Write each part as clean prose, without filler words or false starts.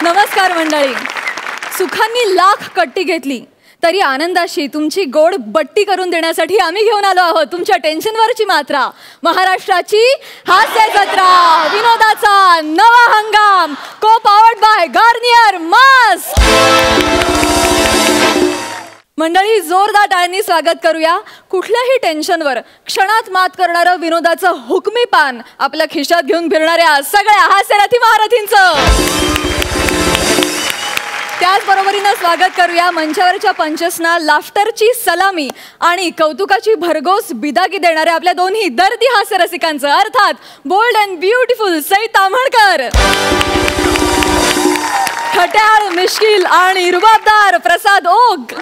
नमस्कार मंडळी. सुखांनी लाख कट्टी घेतली तरी आनंदाशी तुमची गोड बट्टी करून देण्यासाठी आम्ही घेऊन आलो आहोत तुमच्या टेन्शनवरची मात्रा. महाराष्ट्राची हास्य जत्रा, विनोदाचा नवा हंगाम, को पावर्ड बाय गार्नियर मास्क. मंडळी, जोरदार टाळ्यांनी स्वागत करूया कुठल्याही टेन्शनवर क्षणात मात करणारं विनोदाचं हुकमी पान आपल्या खिशात घेऊन फिरणाऱ्या सगळ्या हास्यरथी महारथींचं. त्याचबरोबरीनं स्वागत करूया मंचावरच्या पंचसना लाफ्टरची सलामी आणि कौतुकाची भरघोस बिदागी देणाऱ्या आपल्या दोन्ही दर्दी हास्यरसिकांचं, अर्थात bold and beautiful Sai Tamhankar, खट्याळ, मिश्किल आणि रुबाबदार प्रसाद ओग.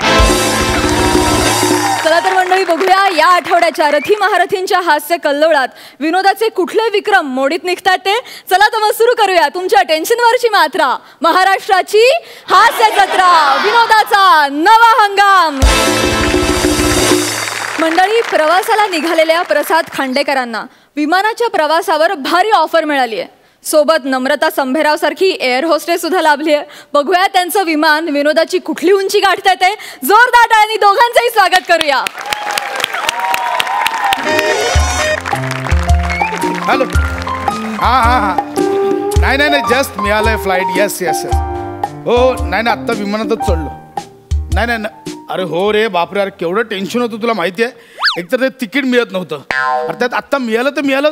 चला तर मंडळी, बघूया या आठवड्याच्या रथी महारथींच्या हास्य कल्लोळात विनोदाचे कुठले विक्रम मोडीत निघतात ते. चला तर मग सुरू करूया तुमच्या टेन्शनवरची मात्रा, महाराष्ट्राची हास्य जत्रा, विनोदाचा नवा हंगाम. मंडळी, प्रवासाला निघालेल्या प्रसाद खांडेकरांना विमानाच्या प्रवासावर भारी ऑफर मिळाली आहे. सोबत नम्रता संभेराव सारखी एअर होस्टेस सुद्धा लाभली आहे. बघूया त्यांचं विमान विनोदाची कुठली उंची गाठत ते. जोरदार टाळ्यांनी दोघांचंही स्वागत करूया. हॅलो. हां नाही नाही जस्ट मिळालंय फ्लाईट. Yes yes yes. हो नाही आत्ता विमानातच चढलो. नाही अरे हो रे बापरे, अरे केवढं टेन्शन होतं तुला माहिती आहे. एकतर ते तिकीट मिळत नव्हतं, अर्थात आत्ता मिळालं तर मिळालं.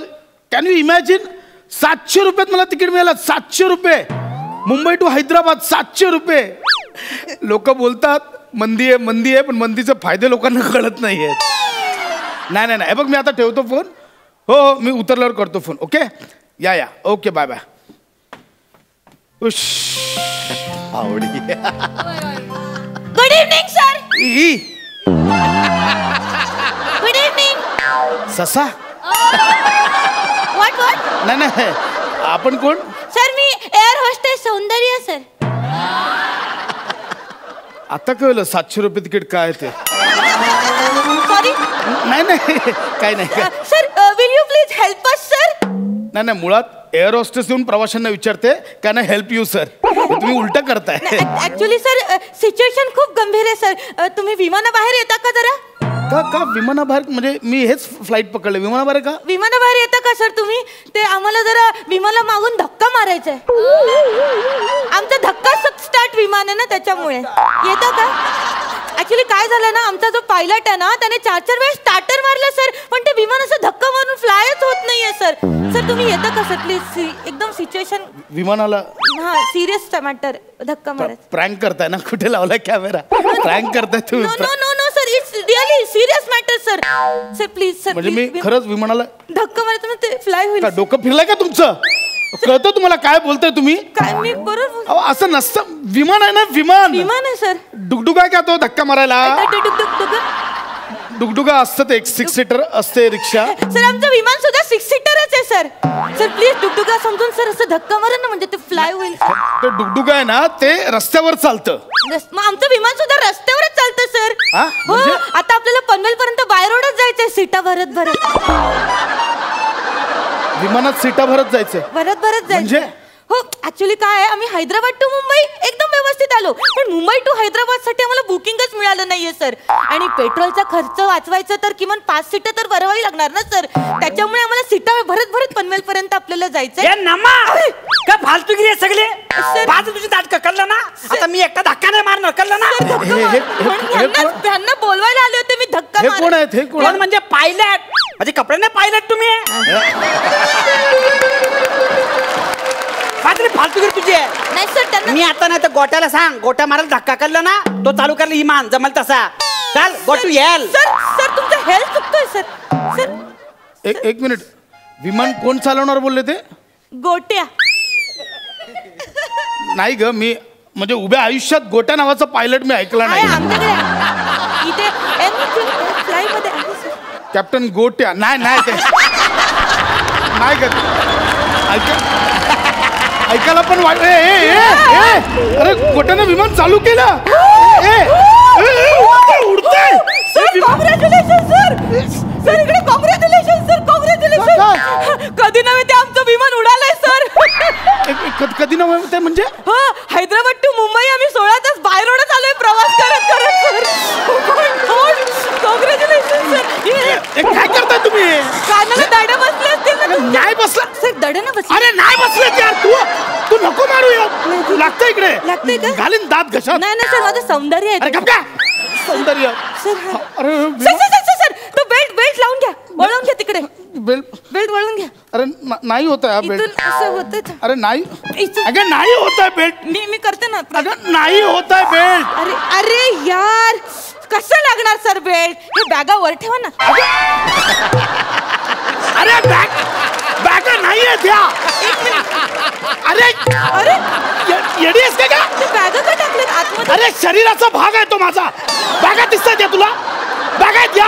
कॅन यू इमॅजिन, 700 रुपयात मला तिकीट मिळालं. 700 रुपये, मुंबई टू हैदराबाद 700 रुपये. लोक बोलतात मंदी आहे पण मंदीचे फायदे लोकांना कळत नाही आहेत. नाही बघ, मी आता ठेवतो फोन. हो मी उतरल्यावर करतो फोन. ओके या ओके बाय बाय. आवडी. Good evening sir. Good evening. ससा. व्हॉट नाही आपण कोण सर? मी एअर होस्टेस सौंदर्य सर. आता कळलं 700 रुपये तिकीट काय ते. सॉरी. नाही काय नाही sir. Will you please help us sir? नाही मुळात एअर होस्टेस येऊन प्रवाशांना विचारते can I help you sir. तुम्ही उलट करताय. ऍक्च्युली सर सिच्युएशन खूप गंभीर आहे सर. तुम्ही विमानाबाहेर येता का जरा? का विमानाबाहेर? म्हणजे मी हेच फ्लाईट पकडलं. विमानाबाहेर का? विमानाबाहेर येता का सर तुम्ही? ते आम्हाला जरा विमानाला मागून धक्का मारायचा आहे. आमचा धक्का स्टार्ट विमान आहे ना, त्याच्यामुळे. येता का? ऍक्च्युली काय झालं ना, आमचा जो पायलट आहे ना त्याने 4 वेळा स्टार्टर मारलं सर, पण ते विमान असं धक्का मारून फ्लायच होत नाहीये सर. सर तुम्ही येता का सर प्लीज? एकदम सिच्युएशन विमानाला. हा सिरियस मॅटर. धक्का मारायचा. प्रँक करताय ना? कुठे लावलाय कॅमेरा? प्रँक करताय तुम्ही? No sir, it's really serious matter sir. Sir please sir. म्हणजे मी खरंच विमानाला धक्का मारायचं ना, ते फ्लाय होईल. डोकं फिरलंय का तुमचं? कळतं तुम्हाला काय बोलताय तुम्ही? काय मी बरोबर? असं नसतं. विमान आहे ना, विमान आहे सर. डुगडुगा आहे का तो धक्का मारायला? डुगडुगा असतं ते 6 सीटर असते रिक्षा. सर आमचं विमान सुद्धा 6 सीटरच आहे सर. सर प्लीज डुगडुगा समजून सर असं धक्का मारा ना, म्हणजे ते फ्लाय होईल. ते डुगडुगा आहे ना, ते रस्त्यावर चालतं. मग आमचं विमान सुद्धा रस्त्यावरच चालतं सर. हो, आता आपल्याला पनवेल पर्यंत बाय रोडच जायचंय सीटा भरत. विमानात सीटा भरत जायचंय? भरत जायचं. हो ऍक्च्युली काय आहे, आम्ही हैदराबाद टू मुंबई एकदम व्यवस्थित आलो, पण मुंबई टू हैदराबाद साठी आम्हाला बुकिंगच मिळालं नाहीये सर. आणि पेट्रोलचा खर्च वाचवायचा तर किमान 5 सीटा तर भरवावी लागणार ना सर. त्याच्यामुळे आम्हाला सीटा भरत पनवेल पर्यंत आपल्याला जायचंय. काय फालतूगिरी आहे सगळे. बाजू तुझी नाटकं कळलं ना. आता मी एकटा धक्का नाही मारणार, कळलं ना. त्यांना बोलवायला आले होते मी. धक्का हे कोण आहेत? हे कोण म्हणजे पायलट? म्हणजे कपडे नाही पायलट तुम्ही. फालतूगिरी तुझी आहे. नाही सर त्यांना मी आता नाही तर गोट्याला सांग, गोट्या मारायला धक्का कळलं ना, तो चालू करला इमान जमल तसा. चल गो टू हेल. सर तुमचं हेल्थ चुकतोय सर. सर एक मिनिट. विमान कोण चालवणार बोलले ते? गोट्या. नाही ग, मी म्हणजे उभ्या आयुष्यात गोट्या नावाचा पायलट मी ऐकला नाही. इथे फ्लाय मध्ये कॅप्टन गोट्या. नाही ते नाही ग. ऐकायला पण अरे गोट्यानं विमान चालू केलं. उडतंय. Congratulation sir. इकडे कॉंग्रॅच्युलेशन सर. कॉंग्रॅच्युलेशन. कधी नव्हे ते आमचं विमान उडालंय सर. कधी नव्हे ते म्हणजे हो हैदराबाद टू मुंबई आम्ही 16 तास बाय रोडच आलोय प्रवास करत करत सर. Congratulation sir. काय करताय तुम्ही? कानाला दाडा बसले असतील ना तुमच्या? नाही बसला सर दडा ना बसले. अरे नाही बसले यार तू नको मारू यार. लागतं इकडे लागतंय का? घालीन दात घशात. नाही नाही सर माझं सौंदर्य आहे अरे ते. गप का सौंदर्य. सर अरे सर सर सर सर तो बेल्ट लावून घ्या वळवून घ्या तिकडे बेल्ट वळवून घ्या. अरे नाही होत आहे इथून बेल्ट. असं होतं. अरे नाही इथून- अगं नाही होत आहे बेल्ट. मी करते ना. अगं नाही होत आहे बेल्ट. अरे अरे यार कसं लागणार सर बेल्ट? हे बॅगा वर ठेवा ना. अरे बॅग नाही आहे त्या. अरे अरे येडी आहेस का? ते बॅगा का टाकलेत आतमध्ये? अरे शरीराचा भाग आहे तो माझा. बॅगा दिसतात त्या तुला? बॅगा आहेत या?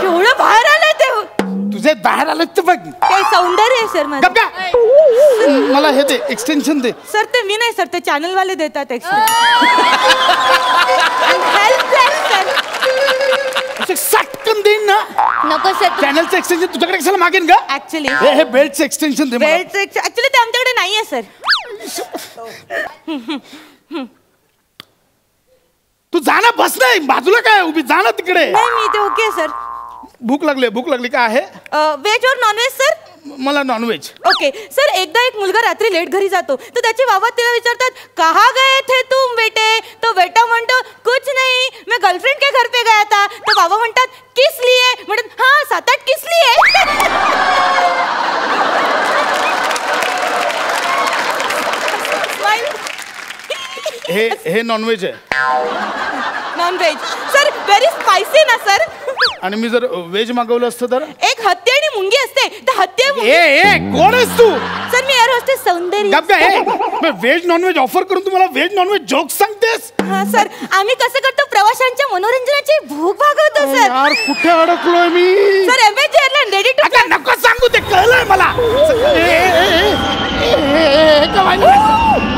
केवढं बाहेर आलंय ते. तुझे बाहेर आले तर बघ. ते सौंदर्य आहे सर माझं. गप का? मला हे दे एक्सटेन्शन दे. सर ते मी नाही सर ते चॅनल वाले देतात असे सटकन देईन ना. नको सर चॅनलचं एक्सटेन्शन तुझ्याकडे कशाला मागेन का? ऍक्च्युली हे बेल्टचं एक्सटेन्शन दे मला. बेल्ट ऍक्च्युली ते आमच्याकडे नाहीये सर. तू जा ना बस नाही बाजूला काय उभी जा ना तिकडे. नाही मी ते ओके सर. भूक लागली काय आहे? व्हेज और नॉन व्हेज सर? मला नॉनव्हेज. ओके सर एकदा एक मुलगा रात्री लेट घरी जातो तर त्याचे बाबा त्याला विचारतात कहा गए थे तुम बेटे? तो बेटा म्हणतो कुछ नहीं मैं गर्लफ्रेंड के घर पे गया था. तो बाबा म्हणतात किस लिए? म्हणतात हाँ 7-8 किस लिए. हे नॉनव्हेज आहे. Non veg sir very spicy ना सर. आणि मी जर व्हेज मागवलं असतं तर? एक हत्ती आणि मुंगी असते तर हत्ती आणि मुंगी- ए कोण आहेस तू? सर मी एअर होस्टेस सौंदर्य. गप का? हे व्हेज नॉनव्हेज ऑफर करून तुम्हाला व्हेज नॉनव्हेज जोक्स सांगतेस? हा सर आम्ही कसं करतो प्रवाशांच्या मनोरंजनाची भूक भागवतो सर. यार कुठे अडकलोय मी? Sir MH airline ready to. आता नको सांगू ते कळलंय मला.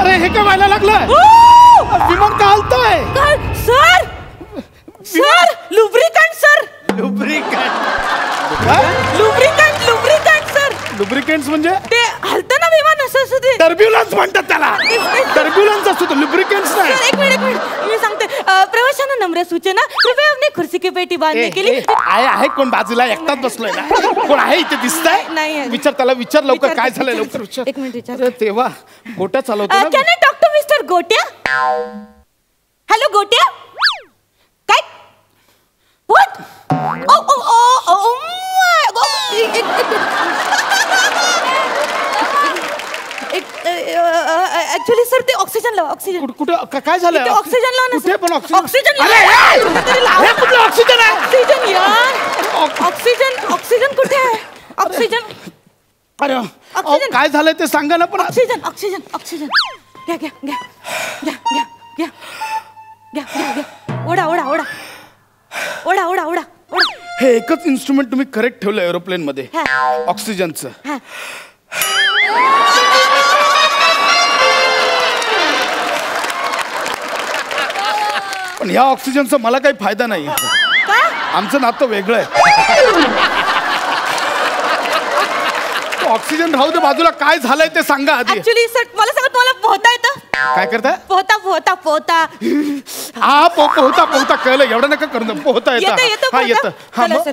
अरे हे काय व्हायला लागलं? विमान का हलतंय? Sir sir lubricant sir. Lubricant sir. Lubricants म्हणजे? ते हलतं ना विमान असं असं ते. टर्ब्युलन्स म्हणतात त्याला. टर्ब्युलन्स असतो तो लुब्रिकेंट्स सर नाही. एक मिनिट मी सांगते प्रवाशांना नम्र सूचना कृपया अपनी खुर्सी की पेटी बांधने के लिए. आहे कोण बाजूला एकटाच बसलोय ना? कोण आहे इथे दिसतंय? नाही आहे. विचार त्याला विचार लवकर विचार- काय झालंय विचार- लवकर विचार. एक मिनिट विचार. अरे तेव्हा गोट्या चालवतो ना. Can I talk to mister Gotya? Hello Gotya काय? What? Oh oh oh actually sir ते ऑक्सिजन लावा ऑक्सिजन. कुठे काय झालं? ते ऑक्सिजन लावा ना कुठे पण ऑक्सिजन. ऑक्सिजन? ऑक्सिजन अरे लावा. हे! कुठेतरी लावा. हे कुठलं ऑक्सिजन आहे? ऑक्सिजन यार ऑक्सिजन कुठे आहे? ऑक्सिजन अरे ऑक्सिजन. काय झालंय ते सांगा ना पण. ऑक्सिजन घ्या घ्या घ्या घ्या घ्या घ्या घ्या घ्या घ्या ओढा ओढा ओढा ओढा ओढा ओढा ओढा. हे एकच इन्स्ट्रुमेंट तुम्ही करेक्ट ठेवलं एरोप्लेन मध्ये हा. ऑक्सिजनचं. हा. पण ह्या ऑक्सिजनचा मला काही फायदा नाही. का? आमचं नातं वेगळं आहे. ऑक्सिजन राहू दे बाजूला. काय झालंय ते सांगा आधी. ऍक्च्युली सर मला सांगा तुम्हाला पोहता येतं? काय करताय? पोहता हा पोहता कळलं. एवढं नका करून पोहता येतं, येतं. हा पोहता? येतं. हा चला, मग सर.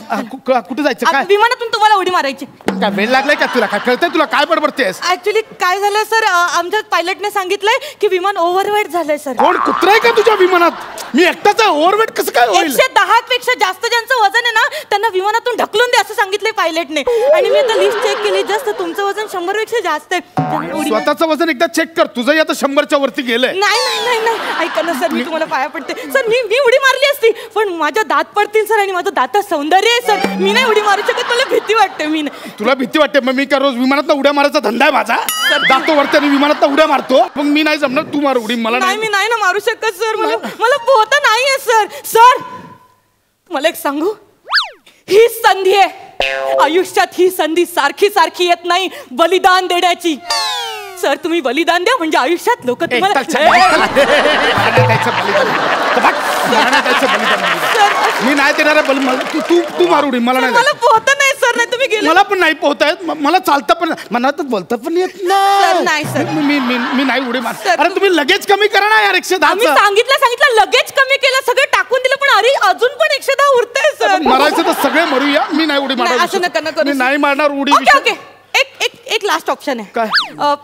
कुठे जायचं काय? विमानातून तुम्हाला उडी मारायची. काय वेळ लागलाय का तुला? काय कळतंय तुला? काय बडबडतेस? ऍक्च्युली काय झालं सर आमच्या पायलटने सांगितलंय की विमान ओव्हरवेट झालंय सर. कोण कुत्राय का तुझ्या विमानात? मी एकटाच आहे. ओव्हरवेट कसं काय होईल? 110 पेक्षा जास्त ज्यांचं वजन आहे ना त्यांना विमानातून ढकलून दे असं सांगितलंय पायलटने. आणि मी आता लिस्ट चेक केली जस्ट तुमचं वजन 100 पेक्षा जास्त आहे. त्यामुळे उडी मार- स्वतःचं वजन एकदा चेक कर. तुझंही आता 100च्या वरती गेलंय. नाही ऐका ना सर मी तुम्हाला पाया पडते सर. मी उडी मारली असती पण माझ्या दात पडतील सर आणि माझं दातात सौंदर्य आहे सर. मी नाही उडी मारू शकत. मला भीती वाटते. मी नाही. तुला भीती वाटते? मग मी काय रोज विमानात उड्या मारायचा धंदा आहे माझा? जातो वरती आणि विमानात उड्या मारतो. मग मी नाही जमणार. तू मार उडी. मला नाही मी नाही ना मारू शकत सर. मला पोहता नाहीये सर. सर मला एक सांगू ही संधी आहे आयुष्यात. ही संधी सारखी सारखी येत नाही बलिदान देण्याची. सर तुम्ही बलिदान द्या म्हणजे आयुष्यात लोक तुम्हाला मी नाही देणार. तू मार उडी. मला नाही. मला पोहता नाही सर. सर नाही तुम्ही गेले. मला पण नाही पोहता येत मला चालता पण मला तर बोलता पण येत सर, नाही, सर. मी नाही उडी मार. सर, अरे तुम्ही लगेच कमी करा ना यार 110. आम्ही सांगितलं लगेच कमी केलं सगळं टाकून दिलं पण अरे अजून पण 110 उरतंय सर. मरायचं तर सगळे मरूया मी नाही उडी नाही, असं नका मारणार. करू. मी नाही मारणार उडी. ओके ओके एक लास्ट ऑप्शन आहे. काय?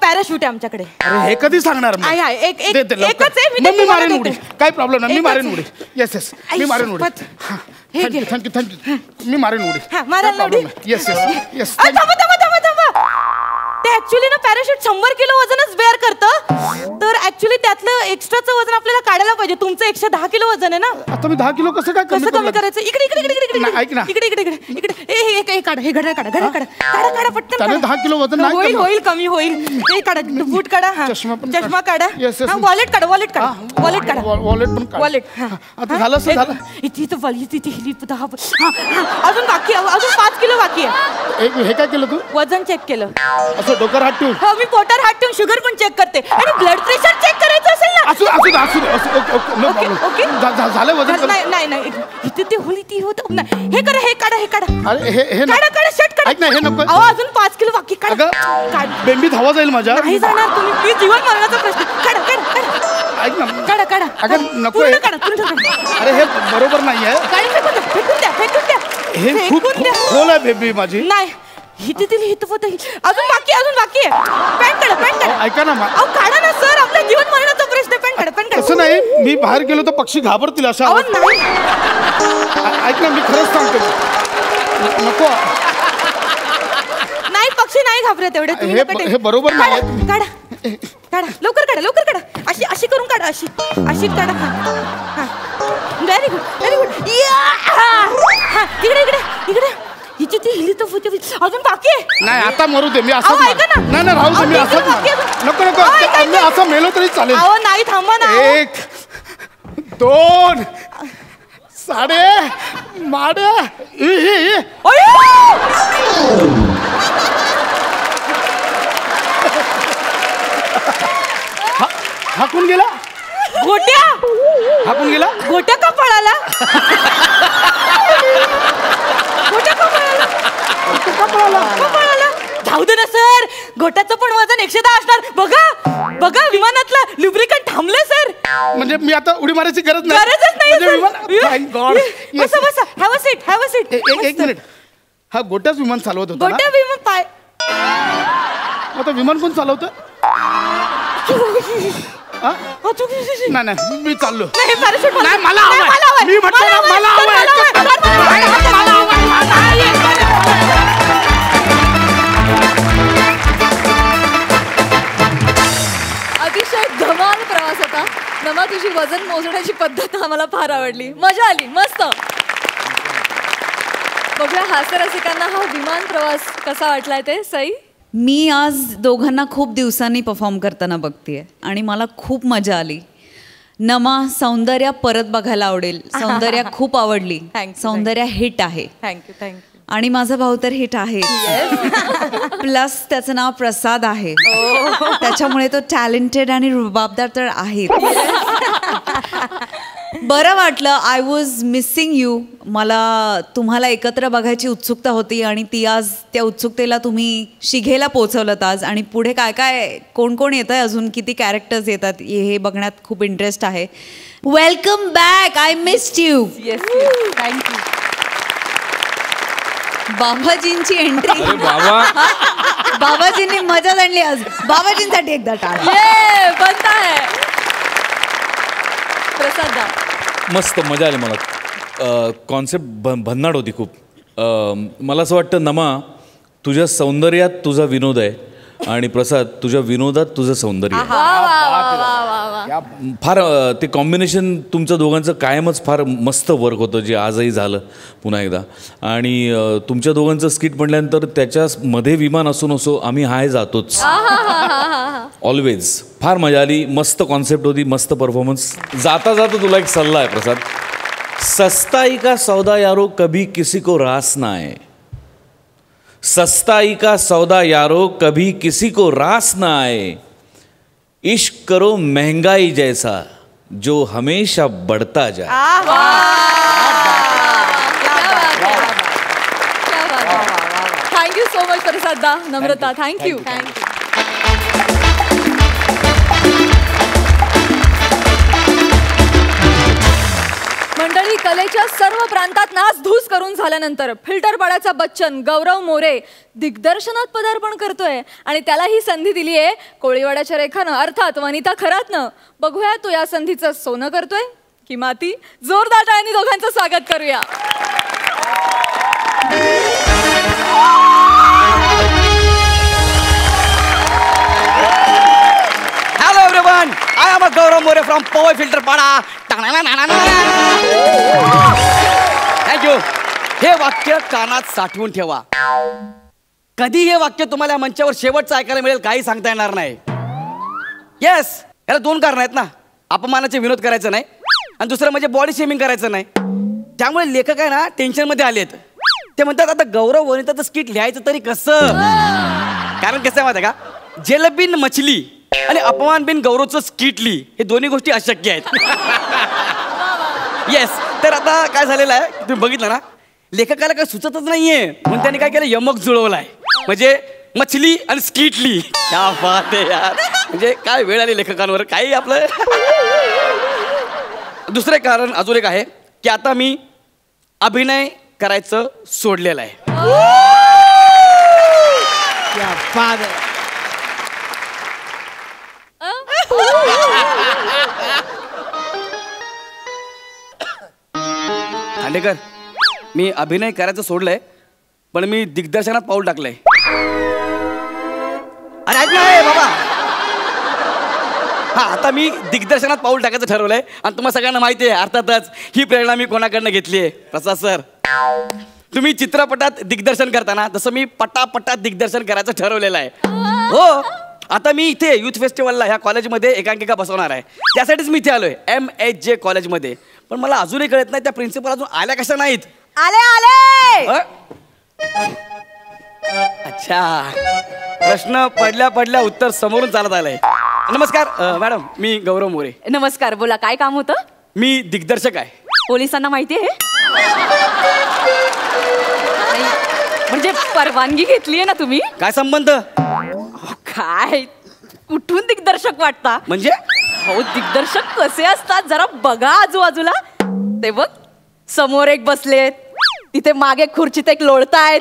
पॅराशूट आहे आमच्याकडे. अरे हे कधी सांगणार मग? आहे एक दे, दे, लवकर. एकच आहे. मग मी तुम्हाला मारेन उडी. देते. काय प्रॉब्लेम नाही मी एकच मारेन आहे. उडी. येस मी मारेन उडी. हे घे. थँक्यू मी मारेन उडी. मारायला उडी. येस थांबा ते ऍक्च्युली ना पॅराशूट 100 किलो वजनच बेअर करतं तर ऍक्च्युली त्यातलं एक्स्ट्राचं वजन आपल्याला काढायला पाहिजे. तुमचं 110 किलो वजन आहे ना. आता मी 10 किलो कसं काय कसं कमी करायचं? इकडे नाही, ऐक ना. इकडे काढा हे घड्याळ काढा पटकन त्याने काढा. 10 किलो वजन नाही होईल करणार. होईल कमी होईल. हे काढा बूट काढा. हा. चष्मा पण चष्मा काढा. Yes, yes. वॉलेट काढा वॉलेट पण वॉलेट. आता झालं असं झालं. इथे हिली 10. अजून बाकी आहे. अजून 5 किलो बाकी आहे. हे काय केलं तू वजन चेक केलं. असं डोक्यावर हात ठेवून? हो मी पोटावर हात ठेवून शुगर पण चेक करते आणि ब्लड प्रेशर चेक करायचं असेल ना. असू ओके नो प्रॉब्लेम. झालं वजन नाही इथे ते होली ती होत नाही. हे काढा हे काढा. अरे हे काढा शर्ट काढा. ऐक ना हे नको. अहो अजून 5 किलो बाकी काढा. अगं बेंबीत हवा जाईल माझ्या. नाही जाणार तुम्ही प्लीज जीवन मरणाचा प्रश्न. काढा ऐक ना काढा. अगं नको पूर्ण काढा. अरे हे बरोबर नाहीये. फेकून द्या. हे खूप खोल आहे बेबी माझी. नाही हिथे अजून बाकी आहे. पॅन्ट काढा. ऐका ना अहो काढा ना सर आपल्या जीवन मरणाचा प्रश्न. पॅन्ट काढा. असं नाही मी बाहेर गेलो तर पक्षी घाबरतील अशा. अहो नाही ऐक ना मी खरंच सांगतो नको. नाही पक्षी नाही घाबरत एवढे. हे बरोबर नाही. काढा लवकर काढा. अशी करून काढा. अशी काढा. Very good. इकडे हिची ती हिली तर होती. अजून बाकी आहे. नाही आता मरू दे मी अहो, असं ऐका ना. नाही राहू दे मी अहो, असंच बाकी मार. आहे. नको अहो, ऐका, मी असं मेलो तरी चालेल. अहो नाही थांबा ना. 1 2 साडे माडे हाकून गेला. गोट्या का पळाला. जाऊ दे ना सर. गोट्याचं पण वजन 110 असणार. बघा विमानातलं लुब्रिकंट थांबले सर. म्हणजे मी आता उडी मारायची गरजच नाही थँक गॉड. बसा. Have a seat. एक मिनिट हा गोट्याच विमान चालवत होता ना? गोट्या विमान पाय. आता विमान कोण चालवतं? नाही मी चाललो. नाही पॅराशूट नाही मला हवंय. मी म्हटलं ना मला अतिशय धमाल प्रवास होता. नमा तुझी वजन मोजण्याची पद्धत आम्हाला फार आवडली. मजा आली. मस्त. बघूया हास्यरसिकांना हा विमान प्रवास कसा वाटलाय ते. सई मी आज दोघांना खूप दिवसांनी परफॉर्म करताना बघतेय आणि मला खूप मजा आली. नमा सौंदर्य परत बघायला आवडेल. सौंदर्य खूप आवडली. सौंदर्य हिट आहे. थँक्यू. आणि माझा भाऊ तर हिट आहे. प्लस त्याचं नाव प्रसाद आहे. त्याच्यामुळे तो टॅलेंटेड आणि रुबाबदार तर आहे. बरं वाटलं. I was missing you. मला तुम्हाला एकत्र बघायची उत्सुकता होती आणि ती आज त्या उत्सुकतेला तुम्ही शिघेला पोचवलं आज. आणि पुढे काय कोण येतं आहे अजून किती कॅरेक्टर्स येतात हे बघण्यात खूप इंटरेस्ट आहे. Welcome back. I missed you. Thank you. बाबाजींची एंट्री. बाबाजींनी मजा आणली आज. बाबाजींसाठी एकदा टाळ. बनता है. प्रसाद मस्त मजा आली मला. कॉन्सेप्ट भन्नाट होती खूप. मला असं वाटतं नमा तुझ्या सौंदर्यात तुझा विनोद आहे आणि प्रसाद तुझ्या विनोदात तुझं सौंदर्य आहे. फार ते कॉम्बिनेशन तुमचं दोघांचं कायमच फार मस्त वर्क होतं जे आजही झालं पुन्हा एकदा. आणि तुमच्या दोघांचं स्किट म्हटल्यानंतर त्याच्यामध्ये विमान असो नसो आम्ही हाय जातोच ऑलवेज. फार मजा आली. मस्त कॉन्सेप्ट होती. मस्त परफॉर्मन्स. जाता तुला एक सल्ला आहे प्रसाद. सस्ताई का सौदा यारो कभी किसी को रास ना आए. सस्ताई का सौदा यारो कभी किसी को रास ना आए. इश्क करो महंगाई जैसा जो हमेशा बढ़ता जाए. थँक्यू सो मच प्रसाद दा, नम्रता, थँक्यू. मंडळी, कलेच्या सर्व प्रांतात नासधूस करून झाल्यानंतर फिल्टर पाड्याचा बच्चन गौरव मोरे दिग्दर्शनात पदार्पण करतोय आणि त्याला ही संधी दिली आहे कोळीवाड्याच्या रेखानं, अर्थात वनिता खरातनं. बघूया तो या संधीचं सोनं करतोय की माती. जोरदार टाळ्यांनी दोघांचं स्वागत करूया. Hello everyone, I am Gaurav More from power filter Pada. Thank you. हे वाक्य कानात साठवून ठेवा. कधी हे वाक्य तुम्हाला या मंचावर शेवटचं ऐकायला मिळेल काही सांगता येणार नाही. येस, याला 2 कारण आहेत ना. अपमानाचे विनोद करायचं नाही आणि दुसरं म्हणजे बॉडी शेमिंग करायचं नाही. त्यामुळे लेखक आहे ना टेन्शनमध्ये आलेत. ते म्हणतात आता गौरव वनिताचं स्किट लिहायचं तरी कसं. कारण कसं आहे माहिती आहे का, जेलबिन मछली आणि अपमान बिन गौरवचं स्किटली हे दोन्ही गोष्टी अशक्य आहेत. येस, तर आता काय झालेलं आहे तुम्ही बघितलं ना, लेखकाला काय सुचतच नाहीये म्हणून त्यांनी काय केलं, यमक जुळवलाय. म्हणजे मछली आणि स्किटली. क्या बात आहे यार, म्हणजे काय वेळ आली लेखकांवर. काही आपलं दुसरे कारण अजून एक आहे की आता मी अभिनय करायचं सोडलेलं आहे. क्या बात आहे. खांडेकर, मी अभिनय करायचं सोडलंय पण मी दिग्दर्शनात पाऊल टाकलंय. अरे ऐक ना बाबा, हा आता मी दिग्दर्शनात पाऊल टाकायचं ठरवलंय आणि तुम्हाला सगळ्यांना माहिती आहे अर्थातच ही प्रेरणा मी कोणाकडनं घेतली आहे. प्रसाद सर, तुम्ही चित्रपटात दिग्दर्शन करताना तसं मी पटापटात दिग्दर्शन करायचं ठरवलेलं आहे. हो, आता मी इथे युथ फेस्टिवलला ह्या कॉलेजमध्ये एकांकिका बसवणार आहे. त्यासाठीच मी इथे आलोय MHJ कॉलेजमध्ये. पण मला अजूनही कळत नाही त्या प्रिन्सिपल अजून आल्या कशा नाहीत. आले. अच्छा, प्रश्न पडल्या पडल्या उत्तर समोरून चालत आलंय. नमस्कार मॅडम, मी गौरव मोरे. नमस्कार, बोला काय काम होतं. मी दिग्दर्शक आहे. पोलिसांना माहिती आहे म्हणजे परवानगी घेतली आहे ना तुम्ही. काय संबंध. काय कुठून दिग्दर्शक वाटता. म्हणजे हो, दिग्दर्शक कसे असतात जरा बघा आजूबाजूला. ते बघ समोर एक बसलेत, तिथे मागे खुर्चीत एक लोळतायत.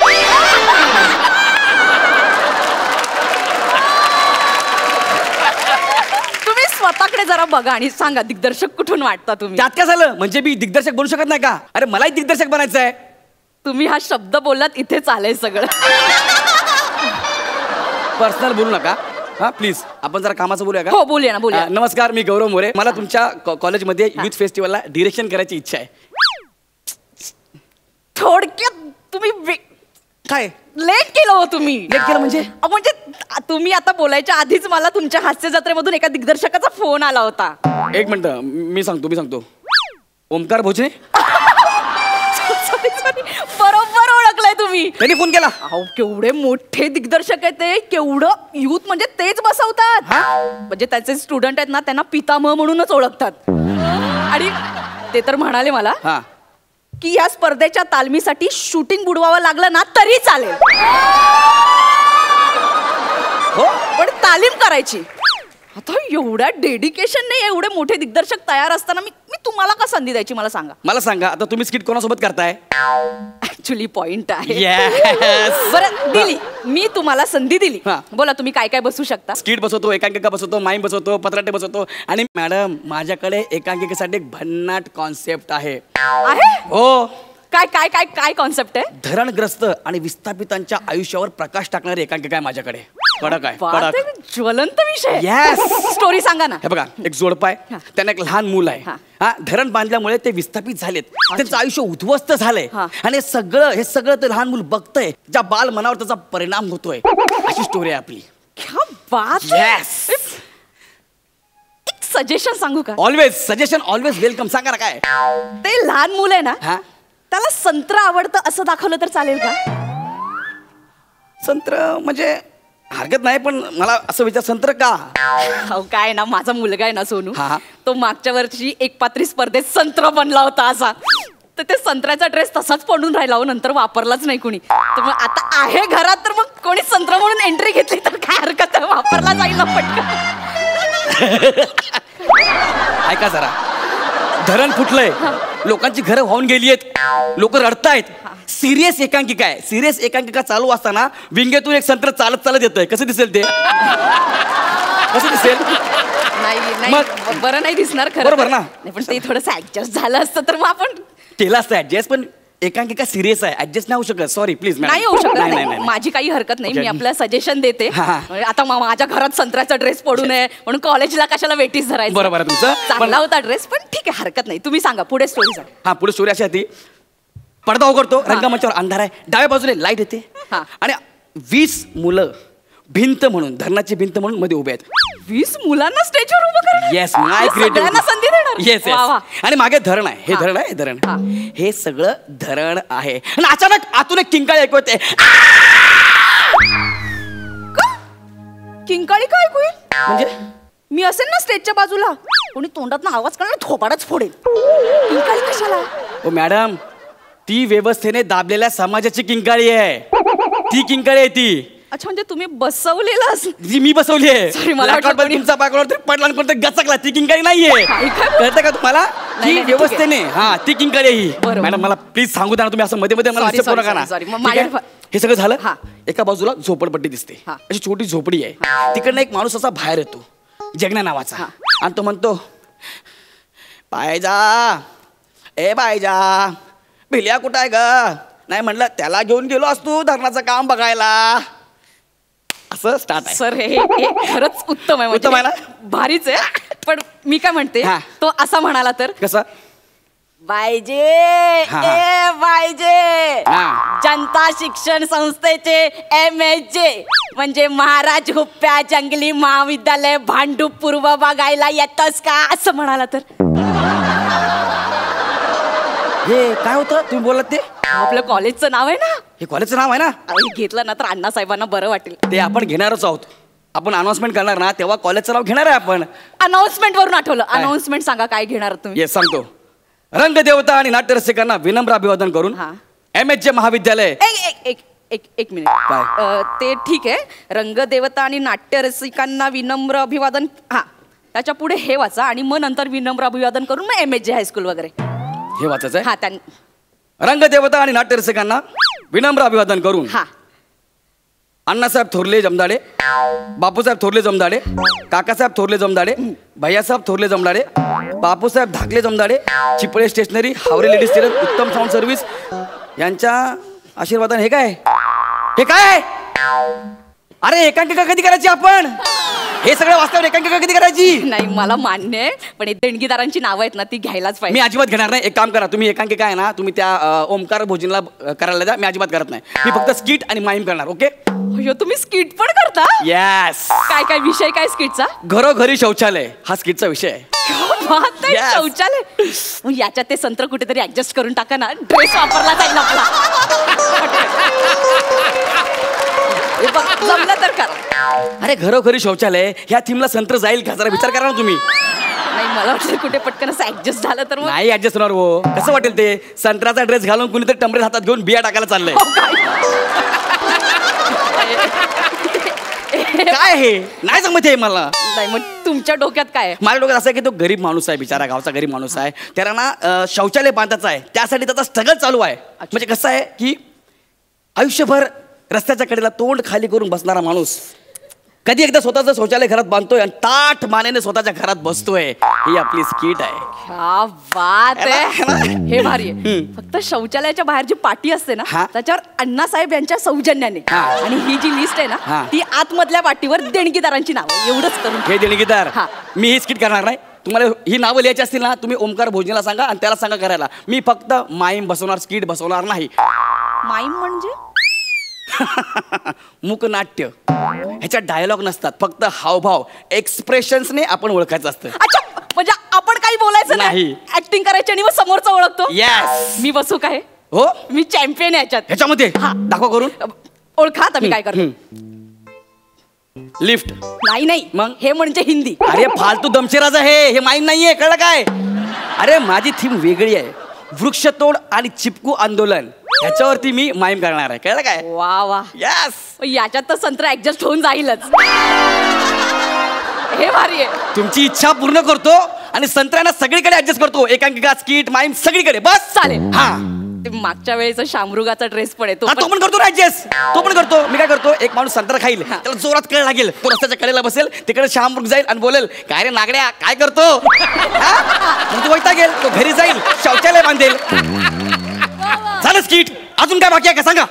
तुम्ही स्वतःकडे जरा बघा आणि सांगा दिग्दर्शक कुठून वाटता तुम्ही. त्यात काय झालं, म्हणजे मी दिग्दर्शक बनू शकत नाही का. अरे मलाही दिग्दर्शक बनायचं आहे. तुम्ही हा शब्द बोललात इथे चालेल सगळं. पर्सनल बोलू नका हा प्लीज. आपण जरा कामाचं बोलूया का. हो बोलूया ना, बोलूया. नमस्कार, मी गौरव मोरे. मला तुमच्या कॉलेजमध्ये युथ फेस्टिवलला डिरेक्शन करायची इच्छा आहे. थोडक्यात तुम्ही काय लेट केलं हो तुम्ही. लेट केलं म्हणजे म्हणजे तुम्ही आता बोलायच्या आधीच मला तुमच्या हास्य जत्रेमधून एका दिग्दर्शकाचा फोन आला होता. एक मिनिट, मी सांगतो. ओमकार भोजने. बरोबर ओळखलंय तुम्ही. त्यांनी फोन केला. अहो केवढे मोठे दिग्दर्शक आहेत ते. केवढं युथ म्हणजे तेच बसवतात. म्हणजे त्याचे स्टुडंट आहेत ना, त्यांना पितामह म्हणूनच ओळखतात. आणि ते तर म्हणाले मला की या स्पर्धेच्या तालमीसाठी शूटिंग बुडवावं लागलं ना तरी चालेल. हो, पण तालीम करायची. आता एवढ्या डेडिकेशनने एवढे मोठे दिग्दर्शक तयार असताना मी तुम्हाला का संधी द्यायची मला सांगा. मला सांगा आता तुम्ही स्किट कोणासोबत करताय. ऍक्च्युली पॉइंट आहे. बरं दिली, मी तुम्हाला संधी दिली. बोला तुम्ही काय काय बसू शकता. स्किट बसवतो, एकांकिका बसवतो, माईम बसवतो, पत्राटे बसवतो. आणि मॅडम माझ्याकडे एकांकिकेसाठी एक भन्नाट कॉन्सेप्ट आहे. हो. काय काय काय काय कॉन्सेप्ट आहे. धरणग्रस्त आणि विस्थापितांच्या आयुष्यावर प्रकाश टाकणारी एकांकिका आहे माझ्याकडे. कडक आहे, कडक, ज्वलंत विषय. येस. स्टोरी सांगा ना. हे बघा, एक जोडपा आहे, त्यांना एक लहान मूल आहे. हा, धरण बांधल्यामुळे ते विस्थापित झालेत. त्यांचं आयुष्य उद्ध्वस्त झालंय आणि हे सगळं ते लहान मूल बघतंय. ज्या बाल मनावर त्याचा परिणाम होतोय. अशी स्टोरी आहे आपली. क्या बात है. एक सजेशन सांगू का. Always suggestion, always welcome. सांगा ना काय. ते लहान मूल आहे ना, त्याला संत्र आवडतं असं दाखवलं तर चालेल का. संत्र म्हणजे हरकत नाही, पण मला असं विचार संत्र का. काय ना, माझा मुलगा आहे ना सोनू, तो मागच्या वर्षी एक पात्री स्पर्धेत संत्र बनला होता. असा तर ते संत्र्याचा ड्रेस तसाच पडून राहिला हो, नंतर वापरलाच नाही कुणी. तर मग आता आहे घरात, तर मग कोणी संत्र म्हणून एंट्री घेतली तर काय हरकत आहे, वापरला जाईल ना पटकन. ऐका जरा, धरण फुटलंय, लोकांची घरं वाहून गेली आहेत, लोक रडतायत. सिरियस एकांकिका आहे. सिरियस एकांकिका चालू असताना विंगेतून एक संत्र चालत चालत येतंय. कसं दिसेल ते? कसं दिसेल? नाही मग? बरं नाही दिसणार खरं. बरोबर ना? नाही, पण ते थोडंसं ऍडजस्ट झालं असतं तर मग आपण केलं असतं ऍडजस्ट, पण एकांकिका सिरियस आहे, ऍडजस्ट नाही होऊ शकत. Sorry please. नाही होऊ शकत. नाही, माझी काही हरकत नाही. Okay. मी आपल्याला सजेशन देते. हा. आता माझ्या घरात संत्र्याचा ड्रेस पडू नये म्हणून कॉलेजला कशाला वेटीस धरायचं. बरोबर आहे तुमचं. चांगला होता ड्रेस, पण ठीक आहे, हरकत नाही. तुम्ही सांगा पुढे स्टोरी सांगा. हा, पुढे स्टोरी अशी होती. पडदा उघडतो, रंगमंचावर अंधार आहे, डाव्या बाजूने लाईट येते हा. आणि 20 मुलं भिंत म्हणून, धरणाची भिंत म्हणून मध्ये उभे आहेत. 20 मुलांना स्टेजवर उभं करणार. येस, माय सगळ्यांना संधी देणार. येस वा, वा. आणि मागे धरण आहे. हे हा. धरण आहे, हे धरण. हा. हे सगळं धरण आहे आणि अचानक आतून एक किंकाळी ऐकू येते. किंकाळी काय ऐकू येईल? म्हणजे मी असेल ना स्टेजच्या बाजूला, कोणी तोंडात ना आवाज काढणार, थोबाडच फोडेल. किंकाळी कशाला? ओ मॅडम, ती व्यवस्थेने दाबलेल्या समाजाची किंकाळी आहे. ती किंकाळी आहे ती. अच्छा, म्हणजे तुम्ही बसवलेलं जी मी बसवली आहे. Sorry, मला वाटलं Blackout मध्ये कोणी- तुमचा बाकवर तरी पडला आणि कोणतरी गचकला. ती किंकाळी नाहीये. काय कळतं का तुम्हाला? नाही, ती ठीक आहे. व्यवस्थेने, हा, ती किंकाळी आहे ही. बरोबर. मॅडम मला प्लीज सांगू द्या ना, तुम्ही असं मध्ये मध्ये मला Sorry, disturb sorry, नका ना. sorry, sorry. मग ठीक आहे? माझ्या- हे सगळं झालं. हा. एका बाजूला झोपडपट्टी दिसते. हा. अशी छोटी झोपडी आहे. तिकडनं एक माणूस असा बाहेर येतो, जगण्या नावाचा. हा. आणि तो म्हणतो, पायजा, ए पायजा, भिल्या कुठं आहे ग? नाही म्हणलं, त्याला घेऊन गेलो असतो धरणाचं काम बघायला. असं स्टार्ट आहे. सर, हे खरंच उत्तम आहे. उत्तम आहे ना? भारीच आहे. पण मी काय म्हणते, हा. तो असा म्हणाला तर कसं? बायजे, हा. ए बायजे, हा. जनता शिक्षण संस्थेचे MSJ म्हणजे महाराज हुप्प्या जंगली महाविद्यालय भांडूप पूर्व बघायला येतस का, असं म्हणाला तर? हे काय होतं तुम्ही बोलत ते? आपलं कॉलेजचं नाव आहे ना. हे कॉलेजचं नाव आहे ना? अहो, हे घेतलं ना तर अण्णासाहेबांना बरं वाटेल. ते आपण घेणारच आहोत. आपण अनाउन्समेंट करणार ना, तेव्हा कॉलेजचं नाव घेणार आहे आपण. अनाउन्समेंट वरून आठवलं. काय? अनाउन्समेंट सांगा, काय घेणार तुम्ही? येस, सांगतो. रंगदेवता आणि नाट्यरसिकांना विनम्र अभिवादन करून हा. MSJ महाविद्यालय. एक मिनिट. काय? ते ठीक आहे. रंगदेवता आणि नाट्यरसिकांना विनम्र अभिवादन. हा, त्याच्या पुढे हे वाचा आणि मग नंतर विनम्र अभिवादन करून मग MSJ हायस्कूल वगैरे. हे वाचायचं आहे. हा, त्यां रंगदेवता आणि नाट्यरसिकांना विनम्र अभिवादन करून हा. अण्णासाहेब थोरले जमदाडे, बापूसाहेब थोरले जमदाडे, काकासाहेब थोरले जमदाडे, भैयासाहेब थोरले जमदाडे, बापूसाहेब धाकले Jamdade, Chiple stationery, Haware ladies tailor, Uttam sound service यांच्या आशीर्वादाने. हे काय? हे काय? अरे एकांकिका कधी करायची आपण? हे सगळं वास्तव एकांकिका कधी करायची? नाही, मला मान्य आहे, पण हे देणगीदारांची नावं आहेत ना, ती घ्यायलाच मी पाहिजे. अजिबात घेणार नाही. एक काम करा, तुम्ही एकांकिका आहे ना, तुम्ही त्या ओमकार भोजनला करायला द्या. मी अजिबात करत नाही. मी फक्त स्किट आणि माईम करणार. ओके? अय्यो, तुम्ही स्किट पण करता? येस. काय काय विषय काय स्किटचा? घरोघरी शौचालय हा स्किटचा विषय आहे. बात आहे, Yes. शौचालय. मग याच्यात ते संत्र कुठेतरी ऍडजस्ट करून टाका ना, ड्रेस वापरला जाईल आपला. हे बघ, जमलं तर करा. अरे घरोघरी शौचालय ह्या थीमला संत्र जाईल का? जरा विचार करा ना तुम्ही. नाही, मला वाटलं कुठे पटकन असं ऍडजस्ट झालं तर मग. नाही ऍडजस्ट होणार हो. कसं वाटेल ते? संत्र्याचा ड्रेस घालून कुणीतरी टमरेल हातात घेऊन बिया टाकायला चाललंय. अहो, काय? काय हे? नाही जमत हे मला. नाही, मग तुमच्या डोक्यात काय आहे? माझ्या डोक्यात असं आहे की तो गरीब माणूस आहे, बिचारा गावचा गरीब माणूस आहे. त्याला ना शौचालय बांधायचं आहे. त्यासाठी त्याचा स्ट्रगल चालू आहे. म्हणजे कसं आहे की आयुष्यभर रस्त्याच्या कडेला तोंड खाली करून बसणारा माणूस कधी एकदा स्वतःचं शौचालय घरात बांधतोय आणि ताठ मानेने स्वतःच्या घरात बसतोय. ही आपली स्किट आहे. क्या बात है आहे. ना? हे भारी आहे. फक्त शौचालयाच्या बाहेर जी पाटी असते ना, हा. त्याच्यावर अण्णासाहेब यांच्या सौजन्याने हा. आणि ही जी लिस्ट आहे हा. ना, ती आतमधल्या पाटीवर देणगीदारांची नावं. एवढंच करून. हे देणगीदार. हा. मी ही स्किट करणार नाही. तुम्हाला ही नावं लिहायची असतील ना, तुम्ही ओमकार भोजनीला सांगा आणि त्याला सांगा करायला. मी फक्त माईम बसवणार, स्किट बसवणार नाही. माईम म्हणजे? मूकनाट्य. ह्याच्यात डायलॉग नसतात, फक्त हावभाव एक्सप्रेशन्सने आपण ओळखायचं असतं. अच्छा, म्हणजे आपण काही बोलायचं नाही, नाही. ऍक्टिंग करायची आणि मग समोरचा ओळखतो. येस. मी बसू काय? हो, मी चॅम्पियन आहे याच्यात. ह्याच्यामध्ये हा. दाखवा करून. ओळखा आता मी काय करतो. लिफ्ट. नाही, मग? हे म्हणजे हिंदी. अरे फालतू दमशेराज आहे हे, माईम नाहीये. कळलं काय? अरे माझी थीम वेगळी आहे. वृक्षतोड आणि चिपकू आंदोलन ह्याच्यावरती मी माईम करणार आहे. कळलं काय? वा वा, यस. याच्यात तर संत्रा ऍडजस्ट होऊन जाईलच. हे भारी आहे. तुमची इच्छा पूर्ण करतो आणि संत्र्यांना सगळीकडे ऍडजस्ट करतो. एकांकिका, स्किट, माईम सगळीकडे. बस चालेल. हा. ते मागच्या वेळेचा शामरुगाचा ड्रेस पण आहे तो हा, तो पण करतो ऍडजस्ट. तो पण करतो. मी काय करतो, एक माणूस संत्रा खाईल, त्याला जोरात कळ लागेल, तो रस्त्याच्या कडेला बसेल, तिकडे शामरुग जाईल आणि बोलेल, काय रे नागड्या काय करतो. मग तो वैतागेल, तो घरी जाईल, शौचालय बांधेल. झालं स्किट. अजून काय बाकी आहे का सांगा.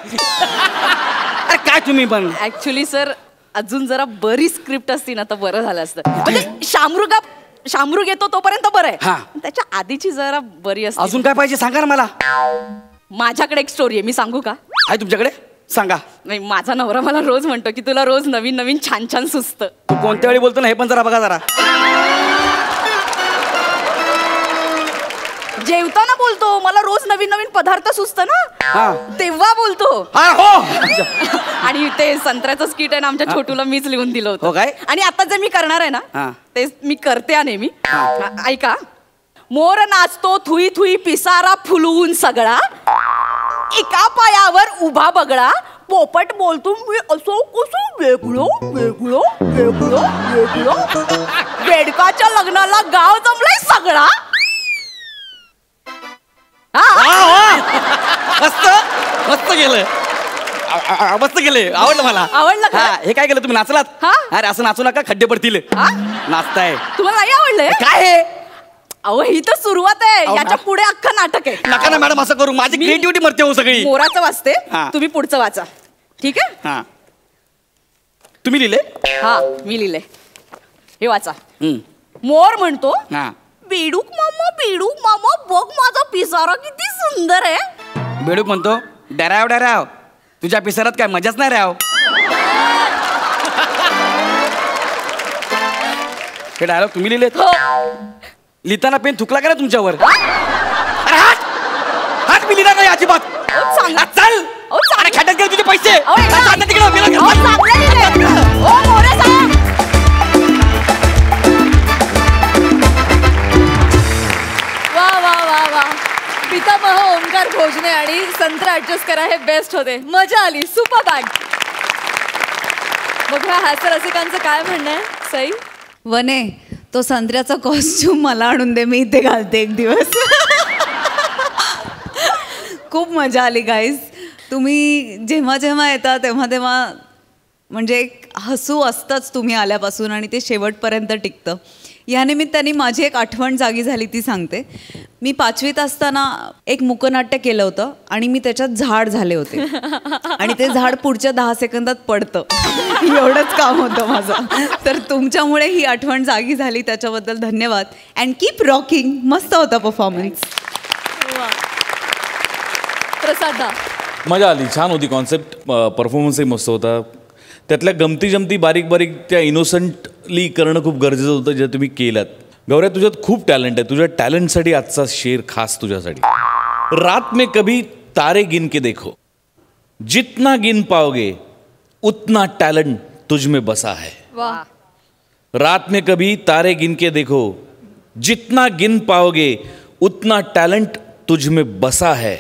अरे काय तुम्ही पण. ऍक्च्युली सर अजून जरा बरी स्क्रिप्ट असती ना तर बरं झालं असतं. म्हणजे शामरुग येतो तोपर्यंत बरं हा. आहे. त्याच्या आधीची जरा बरी असते. अजून काय पाहिजे सांगा ना मला. माझ्याकडे एक स्टोरी आहे, मी सांगू का? आहे तुमच्याकडे, सांगा. नाही, माझा नवरा मला रोज म्हणतो की तुला रोज नवीन नवीन छान छान सुचतं. तू कोणत्या वेळी बोलतो ना हे पण जरा बघा जरा. जेवताना बोलतो मला रोज नवीन नवीन पदार्थ सुचतं हा. ना, तेव्हा बोलतो. हा हो. आणि ते संत्र्याचं स्किट आहे ना आमच्या छोटूला मीच लिहून दिलं हो होतं. काय? आणि आता जे मी करणार आहे हा. ना ते मी करते नेहमी. ऐका. मोर नाचतो थुई थुई पिसारा फुलवून सगळा, एका पायावर उभा बगळा, पोपट बोलतो मी असो कसो वेगळो वेगळो वेगळो वेगळो, बेडकाच्या लग्नाला गाव जमलाय सगळा. मस्त मस्त गेलं. मस्त गेले, आवडलं मला. आवडलं का? हे काय केलं तुम्ही, नाचलात? हा. अरे असं नाचू नका, खड्डे पडतील. नाचताय तुम्हाला नाही आवडलंय? काय हे. अहो ही तर सुरुवात आहे, याच्या पुढे अख्खं नाटक आहे. नका ना मॅडम असं करू, माझी क्रिएटिव्हिटी मरते हो सगळी. मोराचं वाचते, हा. तुम्ही पुढचं वाचा. ठीक आहे? हा. तुम्ही लिहिले? हा मी लिहिले. हे वाचा. मोर म्हणतो, हा. बेडूक मामा बघ माझा पिसारा किती सुंदर आहे. बेडूक म्हणतो, डराव डराव, तुझ्या पिसारात काय मजाच नाही राव. हे डायलॉग तुम्ही लिहिलेत? हो. लिहिताना पेन थुकला का ना तुमच्यावर? अरे हात हात मी लिहिणार नाही अजिबात. चांगलं. चल. अरे खात्यात गेले तुझे पैसे. अहो, ऐका. आता तिकडं, गेलं घरी. चांगलं लिहिलंय. ओ मोरे साहेब. वा वा वा वा, पितामह ओंकार भोजने आणि संत्रा ऍडजस्ट करा हे बेस्ट होते. मजा आली. Super bag. बघा हास्य रसिकांचं काय म्हणणं आहे. सई वने, तो संत्र्याचा कॉस्ट्यूम मला आणून दे, मी इथे घालते एक दिवस. खूप मजा आली गाईज. तुम्ही जेव्हा जेव्हा येता तेव्हा तेव्हा म्हणजे एक हसू असतंच तुम्ही आल्यापासून आणि ते शेवटपर्यंत टिकतं. या निमित्ताने माझी एक आठवण जागी झाली ती सांगते. मी 5वीत असताना एक मुकनाट्य केलं होतं आणि मी त्याच्यात झाड झाले होते आणि ते झाड पुढच्या 10 सेकंदात पडतं. एवढंच काम होतं माझं. तर तुमच्यामुळे ही आठवण जागी झाली, त्याच्याबद्दल धन्यवाद. And keep rocking. मस्त होता परफॉर्मन्स. प्रसादा मजा आली, छान होती कॉन्सेप्ट. परफॉर्मन्सही मस्त होता. त्यातल्या गमती जमती बारीक बारीक त्या इनोसंटली करणं खूप गरजेचं होतं, जे तुम्ही केलात. गौऱ्या, तुझ्यात खूप टॅलेंट आहे. तुझ्या टॅलेंटसाठी आजचा शेर खास तुझ्यासाठी. रात में कभी तारे गिन के देखो, जितना गिन पाओगे उतना टैलेंट तुझ में बसा है. वाह. रात में कभी तारे गिन के देखो, जितना गिन पाओगे उतना टैलेंट तुझ में बसा है,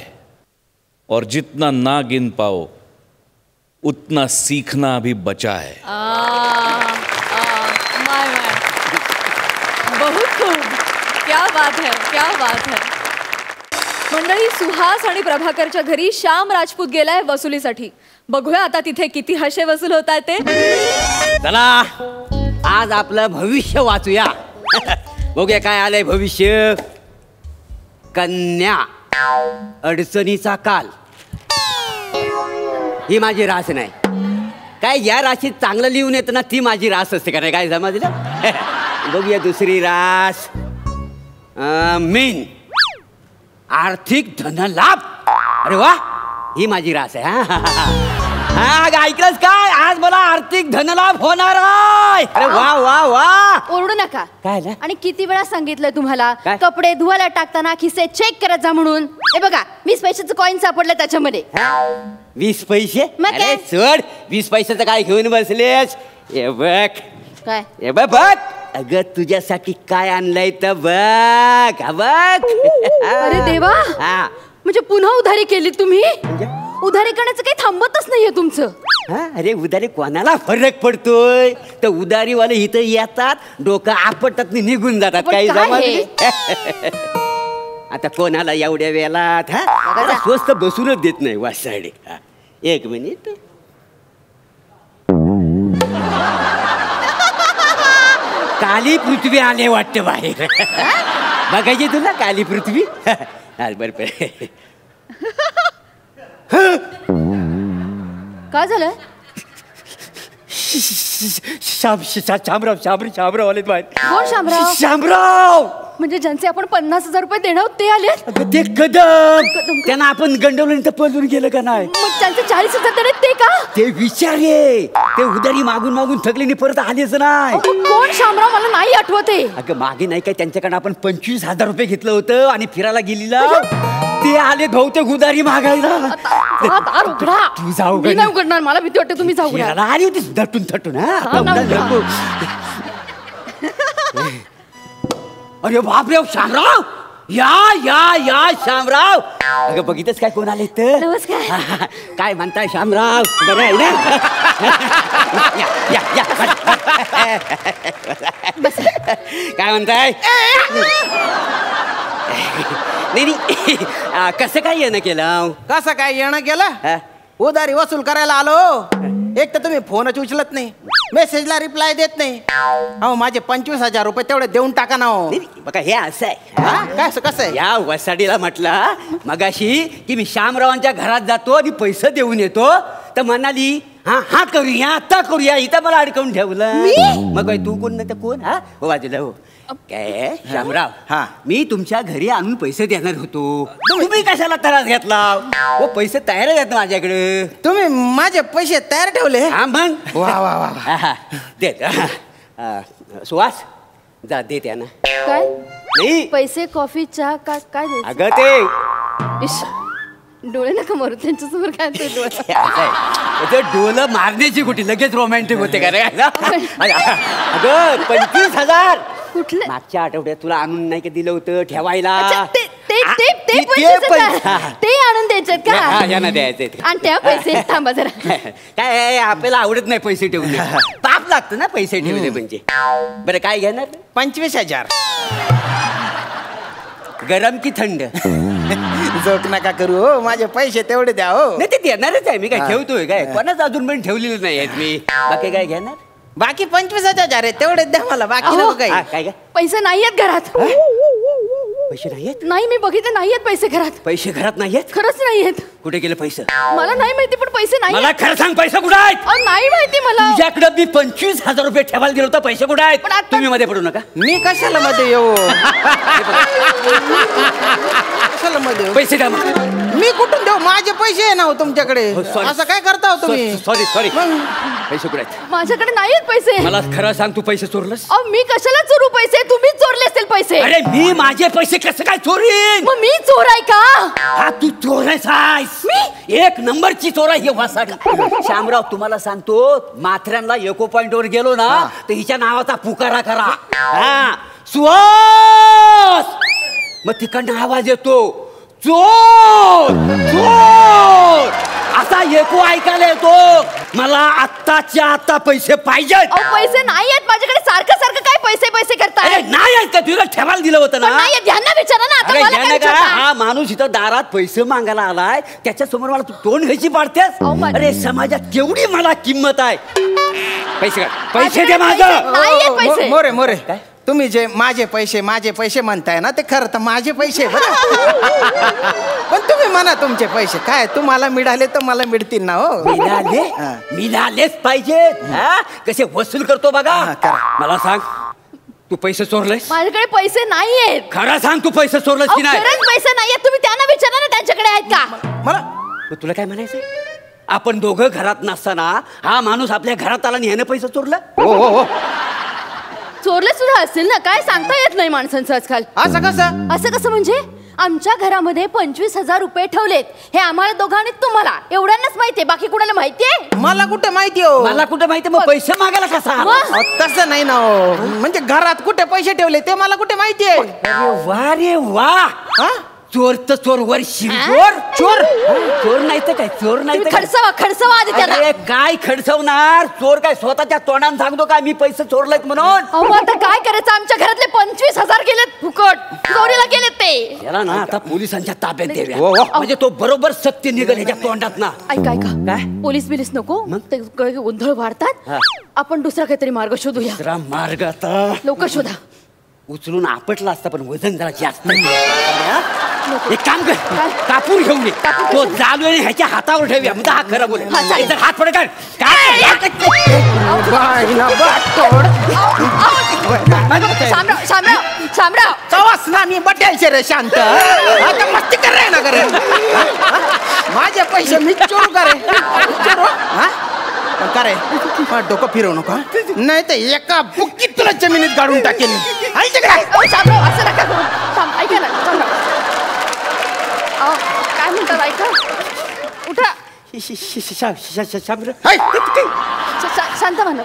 और जितना ना गिन पाओ उतना सीखना अभी बचा है. माय बहुत खूप. क्या बात है, क्या बात है. मंडळी, सुहास आणि प्रभाकरच्या घरी श्याम राजपूत गेलाय वसुलीसाठी. बघूया आता तिथे किती हशे वसूल होत आहेत ते. चला आज आपलं भविष्य वाचूया. बघूया काय आलंय भविष्य. कन्या, अडचणीचा काल. ही माझी रास नाही. काय या राशीत चांगलं लिहून येतं ना, ती माझी रास असते का नाही, काय समजलं. बघूया दुसरी रास. मीन, आर्थिक धनलाभ. अरे वा, ही माझी रास आहे. हा ऐकलंच काय, आज मला आर्थिक धनलाभ होणार आहे. अरे वा वा वा. ओरडू नका. काय झालं? आणि किती वेळा सांगितलंय तुम्हाला काय? कपडे धुवायला टाकताना खिसे चेक करत जा म्हणून. हे बघा 20 पैशाचं कॉईन सापडलं त्याच्यामध्ये. 20 पैसे? मग अरे काय? सोड, 20 पैशाचं काय घेऊन बसलेस. हे बघ, काय हे बघ बघ. अगं तुझ्यासाठी काय आणलंय तर बघ हा बघ. अरे देवा हा. म्हणजे पुन्हा उधारी केली तुम्ही म्हणजे? उधारी करण्याचं काही थांबतच नाहीये तुमचं. हा, अरे उधारी कोणाला फरक पडतोय तर उधारीवाले इथं येतात डोकं आपटतात निघून जातात. पण काही काय जमा आता कोणाला एवढ्या वेळात हा स्वस्त बसूनच देत नाही वासाडे. एक मिनिट. काली पृथ्वी आले वाटते बाहेर. बघायची तुला काली पृथ्वी. बर काय झालं? शामराव आलेत बाहेर. कोण शामराव? शामराव म्हणजे ज्यांचे आपण 50,000 रुपये देणार आहोत ते आले. ते कदम त्यांना आपण गंडवलं तर पळून गेलं का नाही. मग त्यांचे 40,000 देणार ते का? ते विचारे ते उधारी मागून मागून थकले परत आलेच नाही. कोण शामराव मला नाही आठवत आहे. अगं मागे नाही काय त्यांच्याकडे आपण 25,000 रुपये घेतलं होतं आणि फिरायला गेलेला ते आले बहुतेक उधारी मागायला. तू जाऊ मी नाही उघडणार मला भीती वाटते. तुम्ही जाऊ फिरायला आली होती दटून थटून. अरे बापरे शामराव या या या शामराव. अगं बघितच काय कोण आले तर. नमस्कार. काय म्हणताय शामराव बरं आहे ना. काय म्हणताय. नाही कसं काय येणं केलं. कसं काय येणं केलं. उधारी वसूल करायला आलो. एक तर तुम्ही फोनच उचलत नाही मेसेजला रिप्लाय देत नाही. अहो माझे 25,000 रुपये तेवढे देऊन टाका ना. बघा हे असं आहे. काय कसं आहे. या वसाडीला म्हटलं मगाशी की मी शामरावांच्या घरात जातो आणि पैसे देऊन येतो तर म्हणाली हा हा करूया आता करूया. इथं मला अडकवून ठेवलं. मग तू कोण नाही तर कोण. हा हो बाजूला हो. काय शामराव हा मी तुमच्या घरी आणून पैसे देणार होतो. तुम्ही कशाला त्रास घेतला. हो पैसे तयार आहेत माझ्याकडे. तुम्ही माझे पैसे तयार ठेवले. हा मग वा वा वा. देत सुहास जा दे त्यांना. काय नाही पैसे कॉफी चहा काय काय द्यायचं? अगं ते इश, डोळे नका मारू त्यांच्यासमोर. काय ते डोळे ते डोलं मारण्याची कुठे लगेच रोमॅन्टिक होते का रे. अगं 25,000 कुठले मागच्या आठवड्यात तुला आणून नाही का दिलं होतं ठेवायला. ते आणून द्यायचे का. यांना द्यायचे आणि त्या पैसे थांबा जरा. काय आपल्याला आवडत नाही पैसे ठेवले. पाप लागतं ना पैसे ठेवले म्हणजे. बरं काय घेणार. 25,000. गरम की थंड. जोक नका करू हो. माझे पैसे तेवढे द्या हो. नाही ते देणारच आहे मी काय ठेवतोय काय कोणाच अजून पण ठेवलेलं नाही आहेत मी. बाकी काय घेणार. बाकी 25,000 आहे तेवढे द्या मला. बाकी नको काही. काय काय पैसे नाही आहेत घरात. पैसे नाहीयेत. नाही मी बघितले नाही आहेत पैसे घरात. पैसे घरात नाहीयेत. खरंच नाही आहेत. कुठे गेले पैसे. मला नाही माहिती पण पैसे नाही. मला खरं सांग पैसे कुठे आहेत. नाही माहिती मला. तुझ्याकडे मी 25,000 रुपये ठेवायला गेलो होता. पैसे कुठे आहेत. तुम्ही मध्ये पडू नका. मी कशाला मध्ये येऊ. कशाला मध्ये पैसे द्या. मी कुठून देऊ. माझे पैसे आहे ना हो तुमच्याकडे. असं काय करता हो तुम्ही. सॉरी पैसे कुठे आहेत. माझ्याकडे नाही आहेत पैसे. मला खरं सांग तू पैसे चोरलंस. मी कशाला चोरू पैसे. तुम्हीच चोरले असतील पैसे. अरे मी माझे पैसे कसं काय चोरीन. मग मी चोर आहे का. हा तू चोर आहेस. मी एक नंबरची चोर आहे. शामराव तुम्हाला सांगतो माथऱ्यांना एको पॉइंटवर गेलो ना तर हिच्या नावाचा पुकारा करा. हा सुहास. मग तिकडनं आवाज येतो चोर चोर असा एको ऐकायला येतो. मला आत्ताच्या आता पैसे पाहिजेत. पैसे नाही आहेत माझ्याकडे. सारखं सारखं काय पैसे पैसे करताय. नाही आहेत का तुला ठेवायला दिलं होतं ना. यांना विचारा ना. आता मला काय विचारता? हा माणूस इथं दारात पैसे मागायला आलाय त्याच्या समोर मला तू तोंड घ्यायची पाडतेस. अरे समाजात केवढी मला किंमत आहे. पैसे पैसे दे माझं. मोरे मोरे काय तुम्ही जे माझे पैसे म्हणताय ना ते खरं तर माझे पैसे बरं. पण तुम्ही म्हणा तुमचे पैसे काय तुम्हाला मिळाले तर मला मिळतील ना हो. मिळालेच पाहिजेत. कसे वसूल करतो बघा. मला सांग तू पैसे चोरलेस. माझ्याकडे पैसे नाही आहेत. खरं सांग तू पैसे चोरलेस की नाही. खरंच पैसे नाही आहेत. तुम्ही त्यांना विचारा ना त्यांच्याकडे आहेत का. मला तुला काय म्हणायचं. आपण दोघं घरात नसताना हा माणूस आपल्या घरात आला आणि ह्यानं पैसे चोरलं. हो चोरले सुद्धा असतील ना. काय सांगता येत नाही माणसांचं आजकाल. असं कसं म्हणजे आमच्या घरामध्ये 25,000 रुपये ठेवलेत. हे आम्हाला दोघांनी तुम्हाला एवढ्यांनाच माहितीये, बाकी कुणाला माहितीये? मला कुठे माहिती हो? मला कुठे माहिती? मग पैसे मागायला कसा? अहो, तसं नाही ना हो. म्हणजे घरात कुठे पैसे ठेवले ते मला कुठे माहितीये? वा रे वा. चोर तर चोर वर शिरचोर. चोर चोर नाही तर काय? चोर नाही तर खडसवा आधी त्याला. अरे काय खडसवणार? चोर काय स्वतःच्या तोंडाने सांगतो काय मी पैसे चोरलेत म्हणून? अहो आता काय करायचं? आमच्या घरातले 25,000 गेलेत फुकट, चोरीला गेलेत ते. याला ना आता पोलिसांच्या ताब्यात द्याव्या. म्हणजे तो बरोबर सत्य निघेल ह्याच्या तोंडात ना. ऐका काय? पोलीस बिलीस नको, ते गोंधळ वाढतात. आपण दुसरा काहीतरी मार्ग शोधूया. दुसरा मार्ग आता लवकर शोधा. उचलून आपटला असता पण वजन जरा जास्त. एक काम कर, कापूर घेऊन ये. तो चालू आहे ह्याच्या हातावर ठेवूया. म्हणजे हा खरं बोल. हात पड काय शामराव चवास ना मी बटायचे रे शांत. आता मस्ती कर रे ना करे. माझे पैसे मी चोरू करे. करे डोकं फिरवू नका, नाही तर एका बुक्कीत तुला जमिनीत गाडून टाकेन. शामराव असं नका करू. ऐका ना शामराव, काय म्हणतात ऐका. उठा. शांत म्हणा.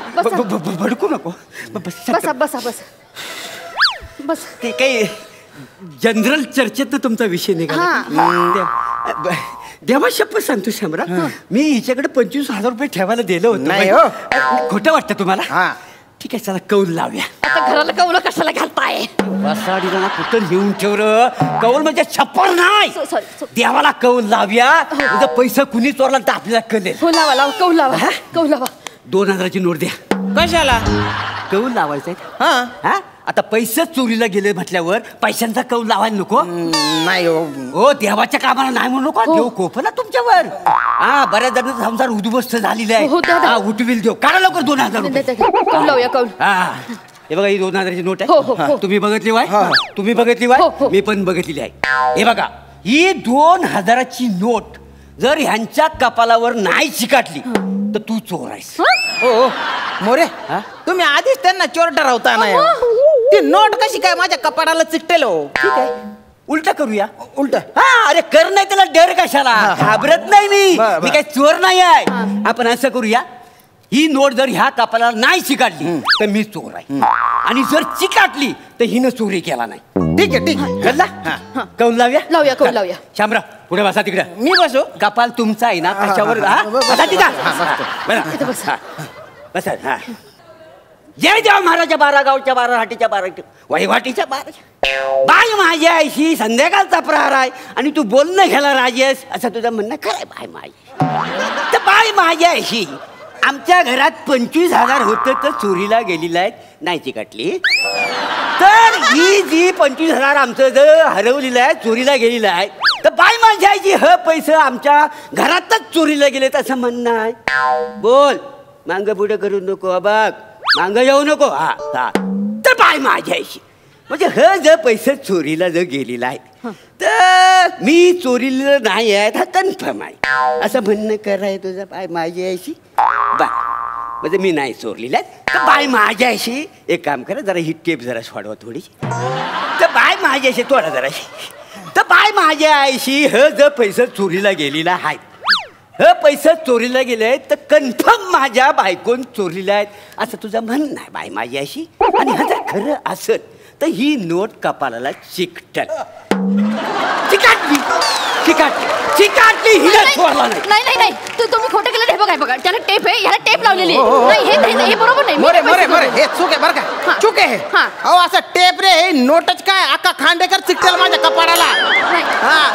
भडकू नको. बसा बसा बसा बस. ते काही जनरल चर्चेत तुमचा विषय निघाला. देवा शपथ सांगतो शामरा, मी हिच्याकडे 25,000 रुपये ठेवायला दिलं होतं. नाही हो. खोटं वाटतं तुम्हाला? ठीक आहे, चला कौल लावूया. आता घराला कौल कशाला घालताय? वसाडीला ना कुठं लिहून ठेवलं? कौल म्हणजे छप्पर नाही. देवाला कौल लावूया. म्हणजे पैसा कुणी चोरला तर आपल्याला कळेल. हो लावा लावा, कौल लावा. कौल लावा. 2,000ची नोट द्या. कशाला? कौल लावायचंय. हा आता पैसे चोरीला गेले म्हटल्यावर पैशांचा कौल लावायला नको? नाही हो, देवाच्या कामाला नाही म्हणू नका. देव कोप ना तुमच्यावर. बऱ्याच जणांचा संसार उद्ध्वस्त झालेला आहे. उठविल देव. काढा लवकर 2,000 रुपये. कौल लावूया कौल. हे बघा, ही 2,000ची नोट आहे. तुम्ही बघितली वाय? तुम्ही बघितली वाय? मी पण बघितलेली आहे. हे बघा, ही 2,000ची नोट जर ह्यांच्या कपालावर नाही चिकाटली तर तू चोर आहेस. हो मोरे, तुम्ही आधीच त्यांना चोर ठरवता नाही. ती नोट कशी काय माझ्या कपाडाला चिकटेल हो? ठीक आहे, उलट करूया. उलट? अरे कर, नाही त्याला डर कशाला? घाबरत नाही मी काही चोर नाही आहे. आपण असं करूया, ही नोट जर ह्या कपालाला नाही चिकाटली तर मी चोर आहे, आणि जर चिकाटली तर हिनं चोरी केला नाही. ठीक आहे, ठीक आहे. कळला? कौल लावूया. लावूया कौल लावूया. शामराव पुढे बसा. तिकडे मी बसू? कपाल तुमचा आहे ना, त्याच्यावर बसा. जय देव महाराजा 12 गावच्या 12 हाटीच्या 12 वहिवाटीच्या 12. बाय माझ्या आईशी संध्याकाळचा प्रहार आहे आणि तू बोलणं घ्यायला राजेस असं तुझं म्हणणं खरंय. बाय माझी तर बाय माझ्या आईशी आमच्या घरात 25,000 होतं तर चोरीला गेलेलं आहे, नाही चिकटली. तर ही जी 25,000 आमचं जर हरवलेलं आहे, चोरीला गेलेलं आहे, तर बाय माझ्या आईची पैसे आमच्या घरातच चोरीला गेलेत असं म्हणणं आहे. बोल, मांग पुढे करू नको. बघ, मांग येऊ नको. तर बाय माझ्या आईशी म्हणजे जर पैसे चोरीला जर गेलेला आहे तर मी चोरीला नाही आहे, हा कन्फर्म आहे असं म्हणणं कराय तुझं. बाय माझ्या आईशी बाय म्हणजे मी नाही चोरलेला आहे. तर बाय माझ्या आईशी एक काम करा, जरा ही टेप जरा वाढवा थोडीशी. तर बाय माझ्या आईशी थोडा जराशी. तर बाय माझ्या आईशी जर पैसे चोरीला गेलेला आहे, पैसे चोरीला गेले तर कन्फर्म माझ्या बायकोन चोरीला आहेत असं तुझं म्हणणं आहे बाय माझ्या आईशी. आणि हा जर खरं असत तर ही नोट कपालाला चिकटल. चिकाटली हिला चोरला नाही. नाही नाही, तुम्ही खोटं केलं. हे बघा बघा, त्याला टेप आहे, ह्याला टेप लावलेली आहे. नाही हे बरोबर नाही. मोरे मोरे मोरे, हे चूक आहे बरं का, चूक आहे. अहो असं टेप रे, हे नोटच काय अख्खा खांडेकर चिकटेल माझ्या कपाडाला.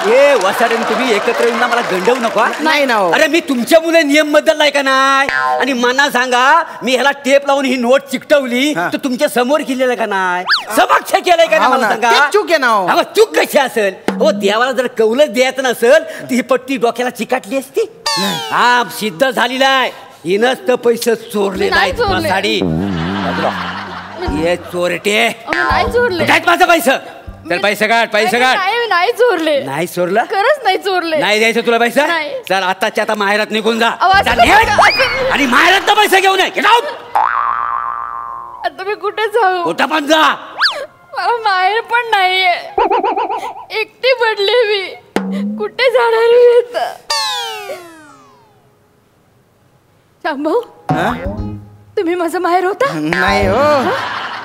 हे वसाडन तुम्ही एकत्र येऊन मला गंडवू नको. नाही ना. अरे मी तुमच्या मुले नियम बदललाय का नाही? आणि मला सांगा, मी ह्याला टेप लावून ही नोट चिकटवली तर तुमच्या समोर केलेलं का नाही? समक्ष केलंय का नाही मला सांगा? चूक आहे ना. चूक कशी असेल? हो, देवाला जर कौलच द्यायचं नसेल तर ही पट्टी डोक्याला चिकाटली असती. हा सिद्ध झालेला आहे, हिनच तर पैसे चोरले नाहीत. साडी हे चोरटे नाही चोरले. माझं पैसे. चल पैसे काढ, पैसे काढ. नाही चोरले. नाही चोरलं? खरंच नाही चोरले. नाही द्यायचं तुला पैसा? चल आताच्या आता माहेरात निघून जा आणि माहेरात पैसे घेऊन ये. आता मी कुठे जाऊ? कुठं पण जा. मला माहेर पण नाहीये. एकटी पडले मी, कुठे जाणार मी आता? शांभाऊ, तुम्ही माझं माहेर होता? नाही हो,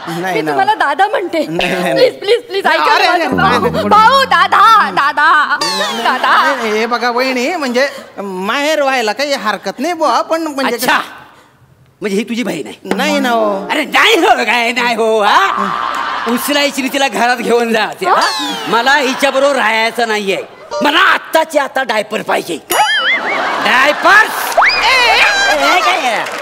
नाही मी ना. तुम्हाला दादा म्हणते. नाही. प्लीज प्लीज प्लीज ऐका अरे, माझं अरे, भाऊ. नाही. भाऊ, दादा दादा दादा. हे बघा वहिनी, म्हणजे माहेर व्हायला काही हरकत नाही बुवा, पण म्हणजे अच्छा, म्हणजे ही तुझी बहीण आहे? नाही ना हो. अरे नाही हो, काय नाही हो. हा, उचलायची तिला घरात घेऊन जा. मला हिच्या बरोबर राहायचं नाहीये. मला आत्ताची आता डायपर पाहिजे. डायपर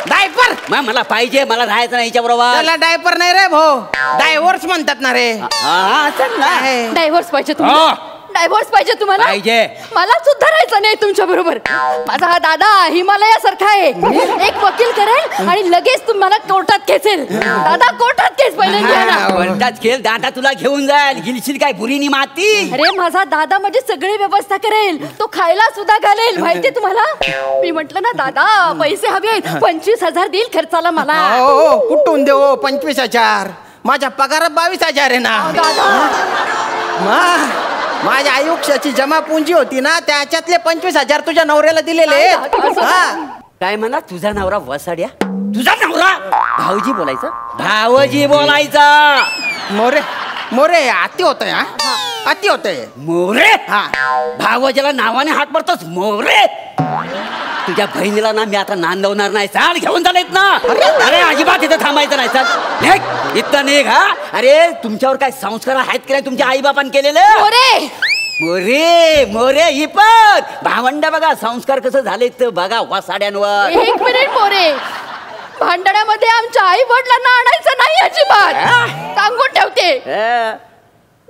डायपर मग मला पाहिजे. मला राहायचं नाही हिच्या बरोबर. त्याला डायपर नाही रे भाऊ, डायव्हर्स म्हणतात ना रे. डायव्हर्स पाहिजे तुम्हाला? डायव्हर्स पाहिजे तुम्हाला? पाहिजे. मला सुद्धा राहायचं नाही तुमच्या बरोबर. माझा हा दादा हिमालयासारखा आहे. एक वकील करेल आणि लगेच तुम्हाला कोर्टात खेचेल. दादा कोर्टात खेच पहिले. कोर्टात खेळ. दादा तुला घेऊन जाईल. गिलशील काय बुरीनी माती? अरे माझा दादा म्हणजे सगळी व्यवस्था करेल. तो खायला सुद्धा घालेल. माहितीये तुम्हाला? मी म्हंटल ना दादा पैसे हवेत. 25,000 देईल खर्चाला मला. हो, कुठून देऊ 25,000? माझ्या पगारात 22,000 आहे ना. माझ्या आयुष्याची जमा पुंजी होती ना, त्याच्यातले 25,000 तुझ्या नवऱ्याला दिलेले. काय म्हणा तुझा नवरा वसाड्या? तुझा नवरा? भाऊजी बोलायचं? भाऊजी बोलायचा. मोरे मोरे अति होतंय. अति होतंय. मोरे? हा, भाऊजीला नावाने हात मारतोस मोरे? तुझ्या बहिणीला ना मी आता नांदवणार नाही. चाल घेऊन चालत ना. अरे अजिबात इथं थांबायचं नाही. चाल इथं निघ. हा, अरे तुमच्यावर काय संस्कार आहेत की नाही तुमच्या आई बापान केलेले? मोरे मोरे मोरे ही पण भावंड बघा संस्कार कसं झाले तर बघा वासाड्यांवर. एक मिनिट मोरे, भांडणामध्ये आमच्या आई वडिलांना आणायचं नाही अजिबात. सांगून ठेवते.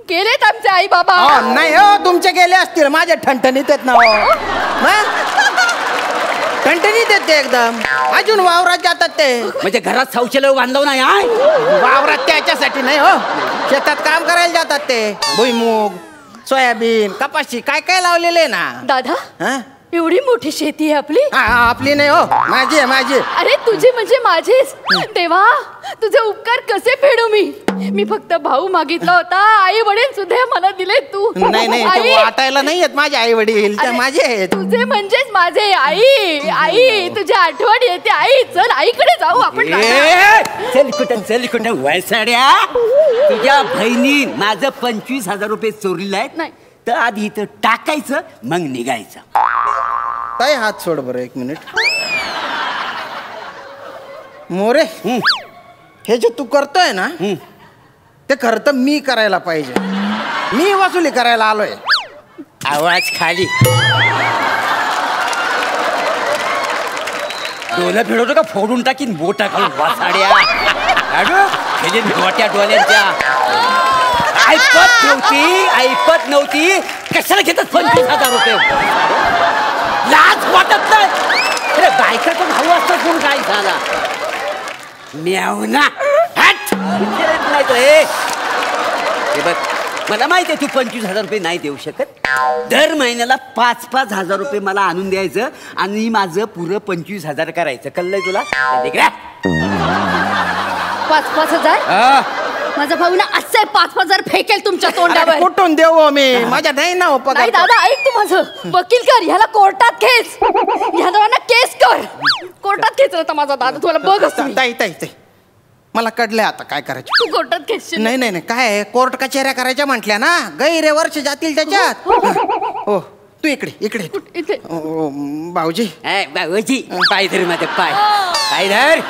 गेलेत आमचे आई बाबा. नाही हो, तुमचे गेले असतील. माझे ठणठणीत आहेत ना हो. ठणठणीत येते एकदम. अजून वावरात जातात ते. म्हणजे घरात शौचालय बांधव नाही? वावरात त्याच्यासाठी नाही हो, शेतात काम करायला जातात ते. भुईमूग, सोयाबीन, कपाशी काय काय लावलेले ना. दादा एवढी मोठी शेती आहे आपली? आपली नाही हो, माझी आहे माझी. अरे तुझी म्हणजे माझीच. देवा तुझे उपकार कसे फेडू मी? मी फक्त भाऊ मागितला होता. आई वडील सुद्धा मला दिले तू. नाही नाही, ते वाटायला नाही आहेत माझे आई वडील, ते माझे आहेत. तुझे म्हणजेच माझे. आई आई तुझी आठवण येते. आई चल आईकडे जाऊ आपण. चल कुठं वैसाड्या. तुझ्या बहिणी माझं 25,000 रुपये चोरलेले आहेत. नाही तर आधी इथं टाकायचं मग निघायचं. काय हात सोड बरं 1 मिनिट. मोरे हे जे तू करतोय ना, ते खरं तर मी करायला पाहिजे. मी वसुली करायला आलोय. आवाज खाली. डोलं फिरवतो का फोडून टाकीन बोटा खाऊन वासाड्या. मोठ्या डोल्यांच्या. ऐपत नव्हती कशाला घेतात 25,000 रुपये? लाज वाटत नाही? अरे बायकाचा भाऊ असतात कोण काय झाला म्यावना. हे बघ मला माहिती आहे तू 25,000 रुपये नाही देऊ शकत. दर महिन्याला 5,000 रुपये मला आणून द्यायचं आणि माझं पुरं 25,000 करायचं. कळलंय तुला? 5,000? माझा भाऊ ना असं 5,000 फेकेल तुमच्या तोंडावर. कुठून देऊ मी? माझ्या नाही ना पगार. नाही दादा ऐक तू माझं. वकील कर ह्याला कोर्टात खेच. ह्या दोघांना केस कर. कोर्टात खेच होता माझा दादा. तुला बघ ताई मला कळलंय आता काय करायचं. तू कोर्टात खेचशील? नाही नाही काय कोर्ट कचेऱ्या करायच्या म्हटल्या ना, गैरे वर्ष जातील त्याच्यात. हो तू इकडे इथे. भाऊजी भाऊजी पाय धर माझे पाय. पाय धर.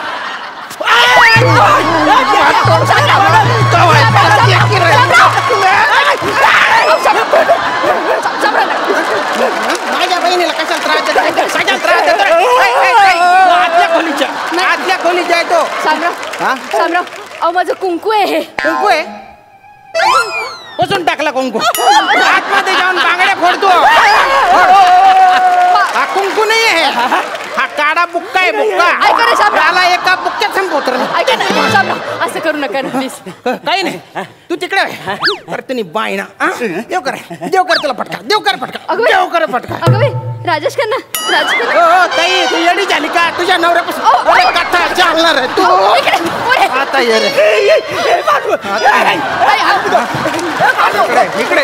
माझ्या बहिणीला कशाला त्रास आतल्या खोलीच्या आहे तो. शामराव अहो माझं कुंकू आहे. हे कुंकू आहे? पुसून टाकला कुंकू. आतमध्ये जाऊन बांगड्या फोडतो. हा कुंकू नाही आहे, हा काळा बुक्का आहे. बुक्का त्याला एका बुक्क्यात संपवतो. ऐका ना शामराव असं करू नका ना प्लीज. काही नाही तू तिकडे अरे तुम्ही बाय ना. देव कर तुला फटका. देव कर फटका. अगं राजेश खन्ना. हो ताई तू येडी झाली का? तुझ्या नवऱ्यापासून कथा चालणार आहे तू. आता ये रे इकडे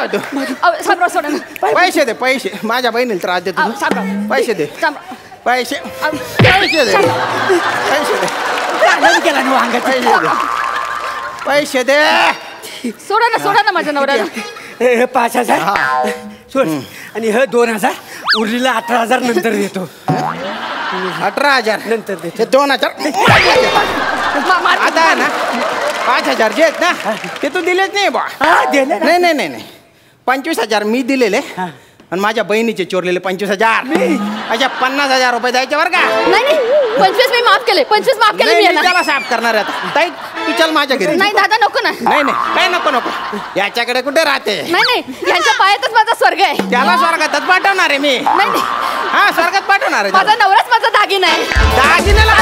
काय होतं शामराव सोडा ना. पैसे दे पैसे माझ्या बहिणीला त्रास देतो तू. शामराव पैसे दे शामराव पैसे पैसे दे पैसे दे केला ना अंगात. पैसे दे सोडा ना माझ्या नवऱ्याला. हे 5,000 सोड आणि हे 2,000 उरलेला 18,000 नंतर देतो. 18,000 नंतर दे. ते 2,000 आता आहे ना 5,000 जे आहेत ना ते तू दिलेच नाही बा. नाही नाही नाही नाही 25,000 मी दिलेले आणि माझ्या बहिणीचे चोरलेले 25,000 अशा 50,000 रुपये द्यायचे बरं का. नाही 25 मी माफ केले 25 माफ केले मी याला. त्याला साफ करणार आहे आता. ताई तू चल माझ्या घरी. नाही दादा नको ना. नाही नाही काय नको नको याच्याकडे कुठे राहते. नाही यांच्या पायातच माझा स्वर्ग आहे. त्याला स्वर्गातच पाठवणार आहे मी. नाही हा स्वर्गात पाठवणार आहे. माझा नवराच माझा दागिना आहे. दागिन्याला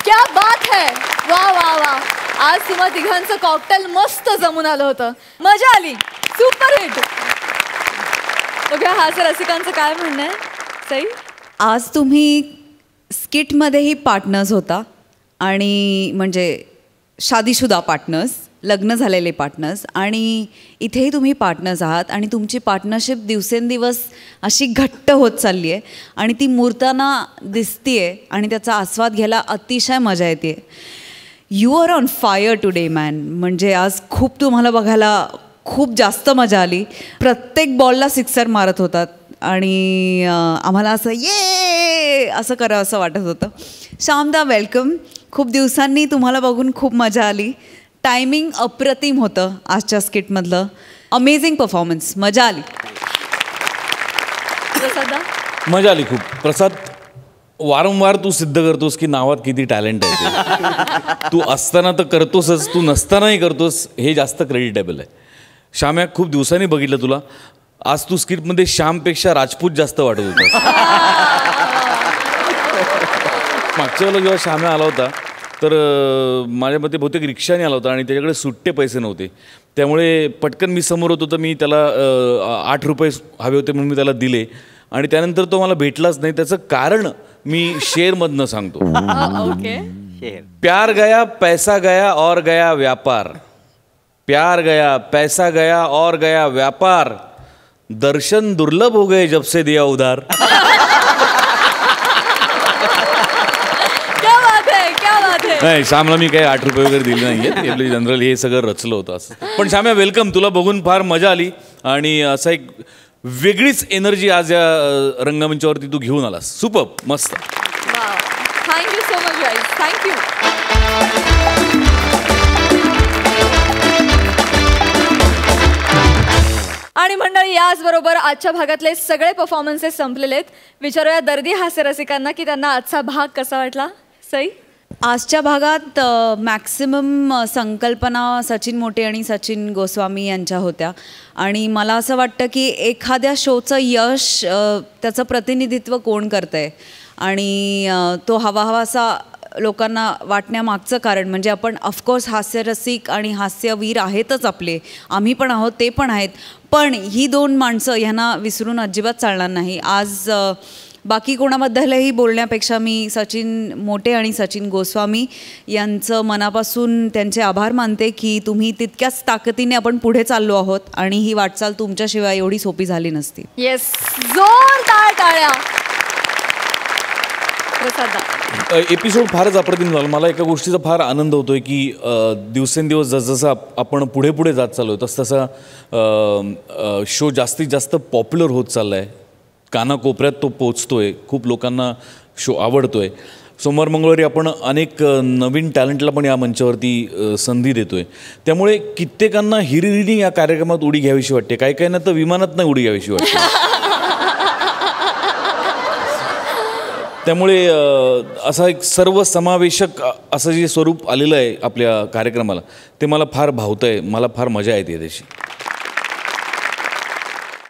क्या बात है. वा वा वा. आज तुम्हा तिघांचं कॉकटेल मस्त जमून आलं होतं. मजा आली. Super hit. बघा हास्य रसिकांचं काय म्हणणं आहे सई. आज तुम्ही स्किटमध्येही पार्टनर्स होता आणि म्हणजे शादीशुदा पार्टनर्स, लग्न झालेले पार्टनर्स, आणि इथेही तुम्ही पार्टनर्स आहात आणि तुमची पार्टनरशिप दिवसेंदिवस अशी घट्ट होत चालली आहे आणि ती मूर्ताना दिसते आहे आणि त्याचा आस्वाद घ्यायला अतिशय मजा येते. You are on fire today man. म्हणजे आज खूप तुम्हाला बघायला खूप जास्त मजा आली. प्रत्येक बॉलला सिक्सर मारत होतात आणि आम्हाला असं ये असं करावं असं वाटत होतं. श्यामदा वेलकम. खूप दिवसांनी तुम्हाला बघून खूप मजा आली. टायमिंग अप्रतिम होतं आजच्या स्किटमधलं. Amazing performance. मजा आली. प्रसादा मजा आली खूप. प्रसाद वारंवार तू सिद्ध करतोस की नावात किती टॅलेंट आहे ते. तू असताना तर करतोसच, तू नसतानाही करतोस, हे जास्त क्रेडिटेबल आहे. श्याम्या खूप दिवसांनी बघितलं तुला. आज तू स्किटमध्ये श्यामपेक्षा राजपूत जास्त वाटत होता. मागच्या वेळेला जेव्हा श्याम्या आला होता तर माझ्या मते बहुतेक रिक्षाने आला होता आणि त्याच्याकडे सुट्टे पैसे नव्हते. त्यामुळे पटकन मी समोर होतो तर मी त्याला 8 रुपये हवे होते म्हणून मी त्याला दिले आणि त्यानंतर तो मला भेटलाच नाही. त्याचं कारण मी शेअरमधनं सांगतो. ओके. प्यार गया पैसा गया और गया व्यापार. प्यार गया पैसा गया और गया व्यापार. दर्शन दुर्लभ हो गए जब से दिया उधार. क्या बात है क्या बात है. नाही श्यामला मी काही 8 रुपये वगैरे दिले नाहीये. आपलं जनरल हे सगळं रचलं होतं असं. पण श्याम्या वेलकम. तुला बघून फार मजा आली आणि असा एक वेगळीच एनर्जी आज या रंगमंचावरती तू घेऊन आलास. सुपर मस्त. Thank you so much guys. Thank you. आणि मंडळी याचबरोबर आजच्या भागातले सगळे परफॉर्मन्सेस संपलेले आहेत. विचारूया दर्दी हास्य रसिकांना की त्यांना आजचा भाग कसा वाटला. सई. आजच्या भागात मॅक्सिमम संकल्पना सचिन मोटे आणि सचिन गोस्वामी यांच्या होत्या आणि मला असं वाटतं की एखाद्या शोचं यश त्याचं प्रतिनिधित्व कोण करतं आहे आणि तो हवाहवासा लोकांना वाटण्यामागचं कारण म्हणजे आपण ऑफकोर्स हास्यरसिक आणि हास्यवीर आहेतच आपले. आम्ही पण आहोत, ते पण आहेत. पण ही 2 माणसं ह्यांना विसरून अजिबात चालणार नाही. आज बाकी कोणाबद्दलही बोलण्यापेक्षा मी सचिन मोटे आणि सचिन गोस्वामी यांचं मनापासून त्यांचे आभार मानते की तुम्ही तितक्याच ताकदीने आपण पुढे चाललो आहोत आणि ही वाटचाल तुमच्याशिवाय एवढी सोपी झाली नसती. येस. जोरदार टाळ्या. एपिसोड फारच अप्रतिम झाला. मला एका गोष्टीचा फार आनंद होतोय की दिवसेंदिवस जसजसं आपण पुढे पुढे जात चाललो आहे तसतसा शो जास्तीत जास्त पॉप्युलर होत चालला आहे. कानाकोपऱ्यात तो पोचतोय. खूप लोकांना शो आवडतोय. सोमवार मंगळवारी आपण अनेक नवीन टॅलेंटला पण या मंचावरती संधी देतोय. त्यामुळे कित्येकांना हिरिरीने या कार्यक्रमात उडी घ्यावीशी वाटते. काही काहींना तर विमानात नाही उडी घ्यावीशी वाटते. त्यामुळे असा एक सर्वसमावेशक असं जे स्वरूप आलेलं आहे आपल्या कार्यक्रमाला ते मला फार भावतं आहे. मला फार मजा येते त्याची.